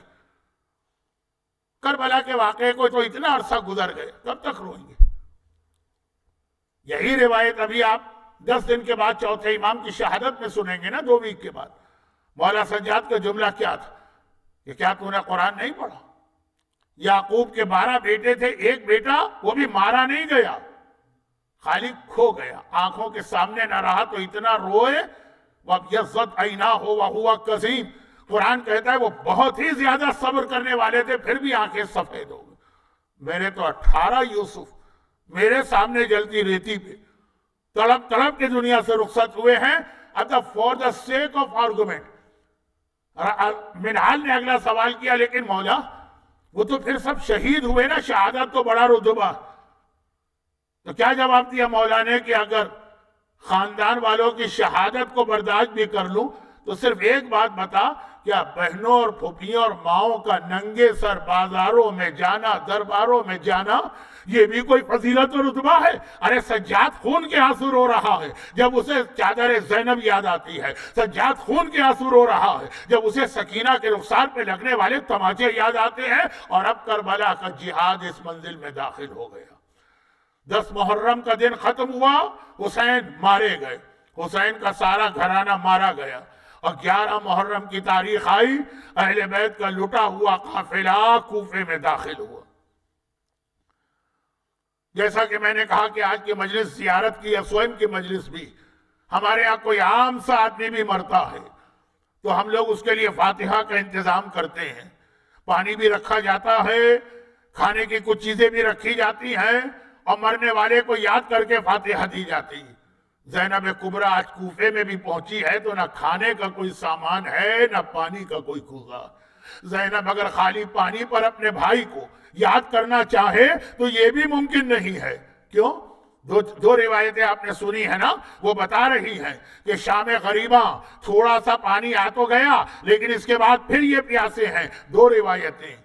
کربلا کے واقعے کو تو اتنا عرصہ گزر گئے، کب تک روئیں گے؟ یہی روایت ابھی آپ 10 دن کے بعد چوتھے امام کی شہادت میں سنیں گے نا، 2 ویک کے بعد۔ مولا سجاد کا جملہ کیا تھا کہ کیا تو نے قرآن نہیں پڑھا؟ یعقوب کے 12 بیٹے تھے، ایک بیٹا وہ بھی مارا نہیں گیا، خالی کھو گیا، آنکھوں کے سامنے نہ رہا تو اتنا روئے وَابْيَضَّتْ عَيْنَاهُ وَهُوَ كَظِيمٌ۔ قرآن کہتا ہے وہ بہت ہی زیادہ صبر کرنے والے تھے، پھر بھی آنکھیں سفید ہو گئی۔ میرے تو 18 یوسف میرے سامنے جلتی ریتی پہ تڑپ تڑپ کے دنیا سے رخصت ہوئے ہیں۔ For the sake of argument. Minhal نے اگلا سوال کیا لیکن مولا وہ تو پھر سب شہید ہوئے نا، شہادت تو بڑا رتبہ۔ تو کیا جواب دیا مولا نے کہ اگر خاندان والوں کی شہادت کو برداشت بھی کر لوں تو صرف ایک بات بتا، کیا بہنوں اور پھوپھیوں اور ماؤں کا ننگے سر بازاروں میں جانا، درباروں میں جانا، یہ بھی کوئی فضیلت و رتبہ ہے؟ ارے سجاد خون کے آنسو رو رہا ہے جب اسے چادر زینب یاد آتی ہے، سجاد خون کے آنسو رو رہا ہے جب اسے سکینہ کے رخسار پہ لگنے والے تماچے یاد آتے ہیں، اور اب کربلا کا جہاد اس منزل میں داخل ہو گیا۔ 10 محرم کا دن ختم ہوا، حسین مارے گئے، حسین کا سارا گھرانہ مارا گیا، اور 11 محرم کی تاریخ آئی، اہل بیت کا لٹا ہوا قافلہ کوفے میں داخل ہوا۔ جیسا کہ میں نے کہا کہ آج کی مجلس زیارت کی یا سوئم کی مجلس بھی، ہمارے ہاں کوئی عام سا آدمی بھی مرتا ہے تو ہم لوگ اس کے لیے فاتحہ کا انتظام کرتے ہیں، پانی بھی رکھا جاتا ہے، کھانے کی کچھ چیزیں بھی رکھی جاتی ہیں، اور مرنے والے کو یاد کر کے فاتحہ دی جاتی۔ زینب کبریٰ آج کوفے میں بھی پہنچی ہے تو نہ کھانے کا کوئی سامان ہے نہ پانی کا کوئی کوزہ۔ زینب اگر خالی پانی پر اپنے بھائی کو یاد کرنا چاہے تو یہ بھی ممکن نہیں ہے۔ کیوں؟ دو روایتیں آپ نے سنی ہے نا، وہ بتا رہی ہیں کہ شام غریباں تھوڑا سا پانی آ تو گیا لیکن اس کے بعد پھر یہ پیاسے ہیں۔ 2 روایتیں۔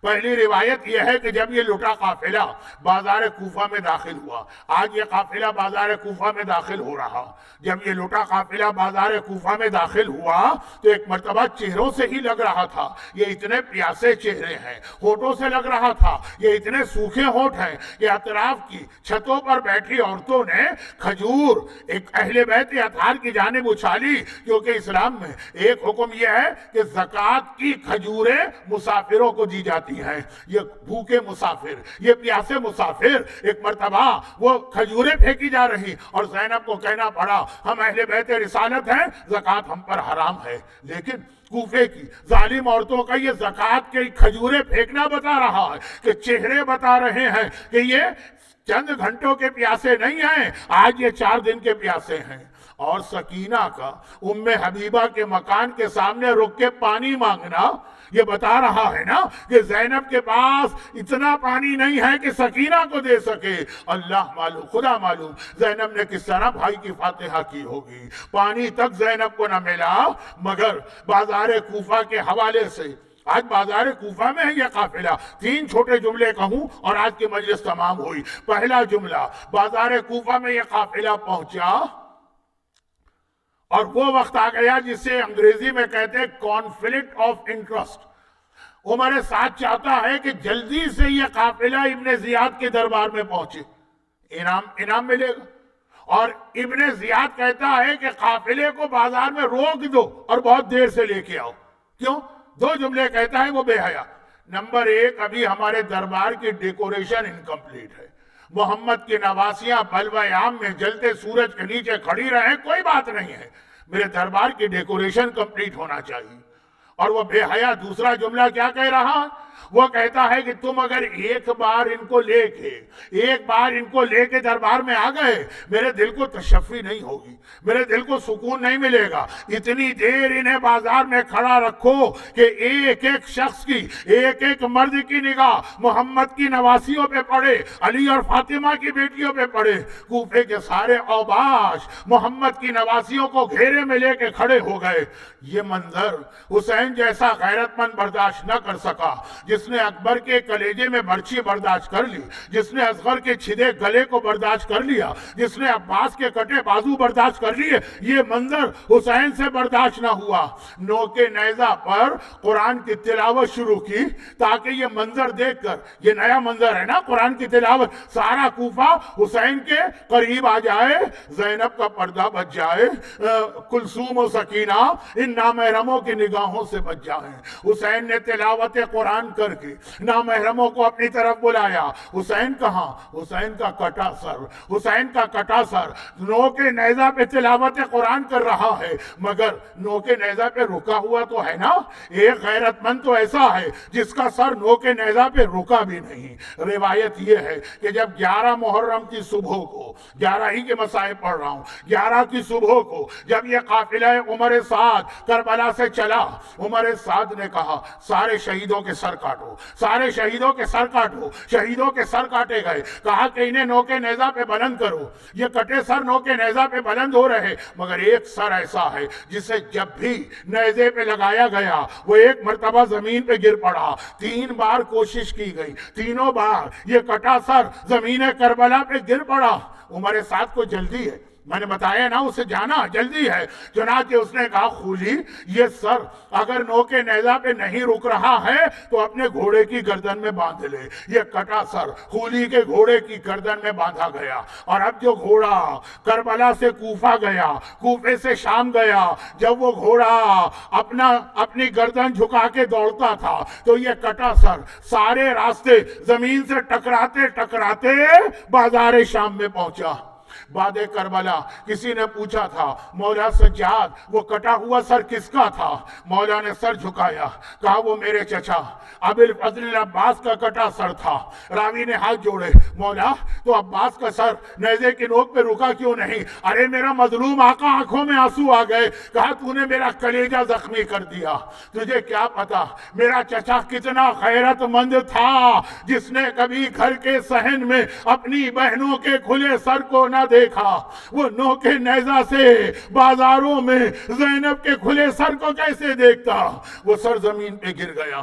پہلی روایت یہ ہے کہ جب یہ لٹا قافلہ بازار کوفہ میں داخل ہوا، آج یہ قافلہ بازار کوفہ میں داخل ہو رہا، جب یہ لٹا قافلہ بازار کوفہ میں داخل ہوا تو ایک مرتبہ چہروں سے ہی لگ رہا تھا یہ اتنے پیاسے چہرے ہیں، ہونٹوں سے لگ رہا تھا یہ اتنے سوکھے ہونٹ ہیں کہ اطراف کی چھتوں پر بیٹھی عورتوں نے کھجور ایک اہل بیت اطہار کی جانب اچھالی، کیونکہ اسلام میں ایک حکم یہ ہے کہ زکوٰۃ کی کھجوریں مسافروں کو دی جاتی ہیں۔ یہ بھوکے مسافر، یہ پیاسے مسافر، ایک مرتبہ وہ کھجوریں پھینکی جا رہی اور زینب کو کہنا پڑا ہم اہل بیت رسالت ہیں، زکوٰۃ ہم پر حرام ہے، لیکن کوفے کی ظالم عورتوں کا یہ زکوٰۃ کے کھجوریں پھینکنا بتا رہا ہے کہ چہرے بتا رہے ہیں کہ یہ چند گھنٹوں کے پیاسے نہیں ہیں، آج یہ 4 دن کے پیاسے ہیں۔ اور سکینہ کا ام حبیبہ کے مکان کے سامنے رک کے پانی مانگنا یہ بتا رہا ہے نا کہ زینب کے پاس اتنا پانی نہیں ہے کہ سکینہ کو دے سکے۔ اللہ معلوم، خدا معلوم زینب نے کس طرح بھائی کی فاتحہ کی ہوگی، پانی تک زینب کو نہ ملا۔ مگر بازار کوفہ کے حوالے سے آج بازار کوفہ میں ہے یہ قافلہ۔ 3 چھوٹے جملے کہوں اور آج کی مجلس تمام ہوئی۔ پہلا جملہ، بازار کوفہ میں یہ قافلہ پہنچا اور وہ وقت آ گیا جسے انگریزی میں کہتے ہیں کانفلکٹ آف انٹرسٹ۔ عمر سعد چاہتا ہے کہ جلدی سے یہ قافلہ ابن زیاد کے دربار میں پہنچے، انعام ملے گا، اور ابن زیاد کہتا ہے کہ قافلے کو بازار میں روک دو اور بہت دیر سے لے کے آؤ۔ کیوں؟ 2 جملے کہتا ہے وہ بے حیا۔ نمبر 1، ابھی ہمارے دربار کی ڈیکوریشن انکمپلیٹ ہے، محمد کی نواسیاں بلوہ عام میں جلتے سورج کے نیچے کھڑی رہیں کوئی بات نہیں ہے، میرے دربار کی ڈیکوریشن کمپلیٹ ہونا چاہیے۔ اور وہ بے حیا دوسرا جملہ کیا کہہ رہا؟ وہ کہتا ہے کہ تم اگر ایک بار ان کو لے کے دربار میں آ گئے، میرے دل کو تشفی نہیں ہوگی، میرے دل کو سکون نہیں ملے گا۔ اتنی دیر انہیں بازار میں کھڑا رکھو کہ ایک ایک شخص کی، ایک ایک مرد کی نگاہ محمد کی نواسیوں پہ پڑے، علی اور فاطمہ کی بیٹیوں پہ پڑے۔ کوفے کے سارے اوباش محمد کی نواسیوں کو گھیرے میں لے کے کھڑے ہو گئے۔ یہ منظر حسین جیسا غیرت مند برداشت نہ کر سکا، جس نے اکبر کے کلیجے میں برچھی برداشت کر لی، جس نے اصغر کے چھدے گلے کو برداشت کر لیا، جس نے عباس کے کٹے بازو برداشت کر لیے، یہ منظر حسین سے برداشت نہ ہوا۔ نوک نیزہ پر قرآن کی تلاوت شروع کی تاکہ یہ منظر دیکھ کر، یہ نیا منظر ہے نا قرآن کی تلاوت، سارا کوفہ حسین کے قریب آ جائے، زینب کا پردہ بچ جائے، کلثوم و سکینہ ان نامحرموں کی نگاہوں سے بچ جائیں۔ حسین نے تلاوت قرآن کر کے نامحرموں کو اپنی طرف بلایا۔ حسین کہاں؟ حسین کا کٹا سر، حسین کا کٹا سر نوک نیزہ پہ تلاوت قرآن کر رہا ہے، مگر نوک نیزہ پہ رکا ہوا تو ہے نا۔ ایک غیرت مند تو ایسا ہے جس کا سر نوک نیزہ پہ رکا بھی نہیں۔ روایت یہ ہے کہ جب 11 محرم کی صبح کو، 11 ہی کے مسائل پڑھ رہا ہوں، 11 کی صبح کو جب یہ قافلہ عمر سعد کربلا سے چلا، عمر سعد نے کہا سارے شہیدوں کے سر کاٹو، سارے شہیدوں کے سر کاٹو۔ شہیدوں کے سر کاٹے گئے، کہا کہ انہیں نوک نیزہ پہ بلند کرو۔ یہ کٹے سر نوک نیزہ پہ بلند ہو رہے، مگر ایک سر ایسا ہے جسے جب بھی نیزے پہ لگایا گیا وہ ایک مرتبہ زمین پہ گر پڑا۔ 3 بار کوشش کی گئی، تینوں بار یہ کٹا سر زمین کربلا پہ گر پڑا۔ عمر سعد کو جلدی ہے، میں نے بتایا نا اسے جانا جلدی ہے، چنانچہ اس نے کہا خولی یہ سر اگر نوک نیزہ پہ نہیں رک رہا ہے تو اپنے گھوڑے کی گردن میں باندھ لے۔ یہ کٹا سر خولی کے گھوڑے کی گردن میں باندھا گیا، اور اب جو گھوڑا کربلا سے کوفہ گیا، کوفے سے شام گیا، جب وہ گھوڑا اپنی گردن جھکا کے دوڑتا تھا تو یہ کٹا سر سارے راستے زمین سے ٹکراتے ٹکراتے بازار شام میں پہنچا۔ بعد کربلا کسی نے پوچھا تھا مولا سجاد وہ کٹا ہوا سر کس کا تھا؟ مولا نے سر جھکایا، کہا وہ میرے چچا ابو الفضل عباس کا کٹا سر تھا۔ راوی نے ہاتھ جوڑے، مولا تو عباس کا سر نیزے کی نوک پہ رکا کیوں نہیں؟ ارے میرا مظلوم آقا، آنکھوں میں آنسو آ گئے، کہا تو نے میرا کلیجہ زخمی کر دیا، تجھے کیا پتا میرا چچا کتنا غیرت مند تھا جس نے کبھی گھر کے صحن میں اپنی بہنوں کے کھلے سر کو نہ دیکھا۔ وہ نوک نیزہ سے بازاروں میں زینب کے کھلے سر کو کیسے دیکھتا؟ وہ سر زمین پہ گر گیا،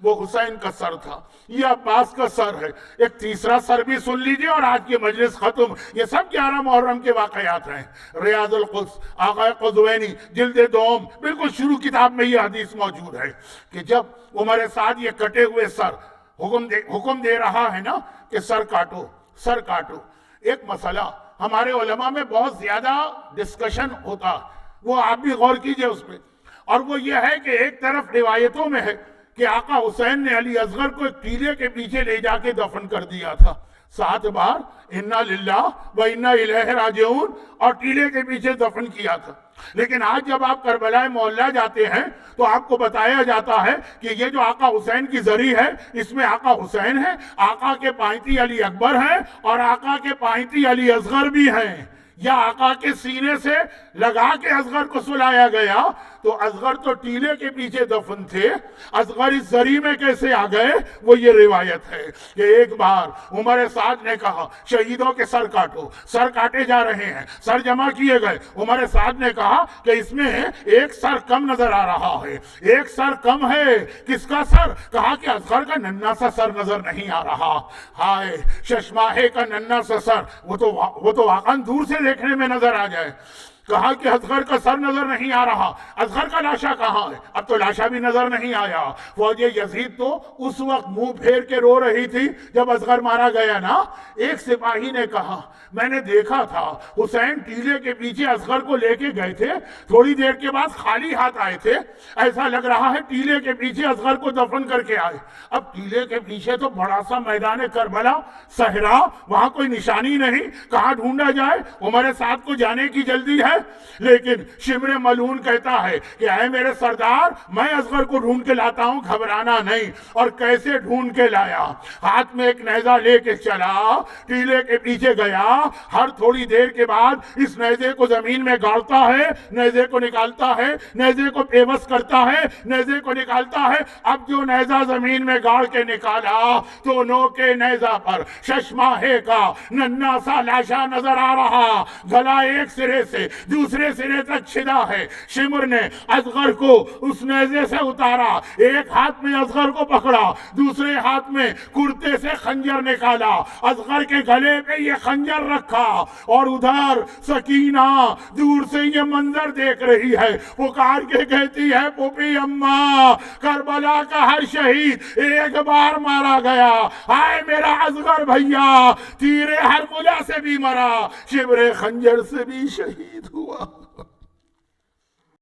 وہ حسین کا سر تھا، یہ عباس کا سر ہے۔ ایک تیسرا سر بھی سن لیجئے اور آج کی مجلس ختم۔ یہ سب 11 محرم کے واقعات ہیں۔ ریاض القدس آقا قزوینی جلد 2 بالکل شروع کتاب میں یہ حدیث موجود ہے کہ جب عمر سعد یہ کٹے ہوئے سر حکم دے رہا ہے نا کہ سر کاٹو سر کاٹو، ایک مسئلہ ہمارے علماء میں بہت زیادہ ڈسکشن ہوتا، وہ آپ بھی غور کیجئے اس پہ، اور وہ یہ ہے کہ ایک طرف روایتوں میں ہے کہ آقا حسین نے علی اصغر کو ایک ٹیلے کے پیچھے لے جا کے دفن کر دیا تھا 7 بار انا للہ و انا الیہ راجعون، اور ٹیلے کے پیچھے دفن کیا تھا۔ لیکن آج جب آپ کربلا معلیٰ جاتے ہیں تو آپ کو بتایا جاتا ہے کہ یہ جو آقا حسین کی زری ہے اس میں آقا حسین ہے، آقا کے پائنتی علی اکبر ہیں اور آقا کے پائنتی علی اصغر بھی ہیں، یا آقا کے سینے سے لگا کے اصغر کو سلایا گیا تو اصغر تو ٹیلے کے پیچھے دفن تھے، اصغر اس زری میں کیسے آ گئے؟ وہ یہ روایت ہے کہ ایک بار عمر سعد نے کہا شہیدوں کے سر کاٹو، سر کاٹے جا رہے ہیں، سر جمع کیے گئے، عمر سعد نے کہا کہ اس میں ایک سر کم نظر آ رہا ہے، ایک سر کم ہے، کس کا سر؟ کہا کہ اصغر کا ننھا سا سر نظر نہیں آ رہا، ہائے ششماہے کا ننھا سا سر، وہ تو واقعا دور سے دیکھنے میں نظر آ جائے۔ کہا کہ اصغر کا سر نظر نہیں آ رہا، اصغر کا لاشا کہاں ہے؟ اب تو لاشا بھی نظر نہیں آیا۔ فوج یزید تو اس وقت منہ پھیر کے رو رہی تھی جب اصغر مارا گیا نا۔ ایک سپاہی نے کہا میں نے دیکھا تھا حسین ٹیلے کے پیچھے اصغر کو لے کے گئے تھے، تھوڑی دیر کے بعد خالی ہاتھ آئے تھے، ایسا لگ رہا ہے ٹیلے کے پیچھے اصغر کو دفن کر کے آئے۔ اب ٹیلے کے پیچھے تو بڑا سا میدان کربلا، صحرا، وہاں کوئی نشانی نہیں، کہاں ڈھونڈا جائے؟ عمر سعد کو جانے کی جلدی ہے، لیکن شمر ملعون کہتا ہے کہ اے میرے سردار میں اصغر کو ڈھونڈ کے لاتا ہوں، گھبرانا نہیں۔ اور کیسے ڈھونڈ کے لایا؟ ہاتھ میں ایک نیزہ لے کے چلا، ٹیلے کے پیچھے گیا، ہر تھوڑی دیر کے بعد اس نیزے کو زمین میں گاڑتا ہے، نیزے کو نکالتا ہے، نیزے کو پیوست کرتا ہے، نیزے کو نکالتا ہے۔ اب جو نیزہ زمین میں گاڑ کے نکالا تو نوکے نیزہ پر ششماہے کا ننھا سا لاشا نظر آ رہا، گلا ایک سرے سے دوسرے سرے تک چھدا ہے۔ شمر نے اصغر کو اس نیزے سے اتارا، ایک ہاتھ میں اصغر کو پکڑا، دوسرے ہاتھ میں کرتے سے خنجر نکالا، اصغر کے گلے پہ یہ خنجر رکھا، اور ادھر سکینہ دور سے یہ منظر دیکھ رہی ہے، پکار کے کہتی ہے پھوپھی اماں، کربلا کا ہر شہید ایک بار مارا گیا، ہائے میرا اصغر بھیا تیر ہرملہ سے بھی مرا، شبر خنجر سے بھی شہید ہوا۔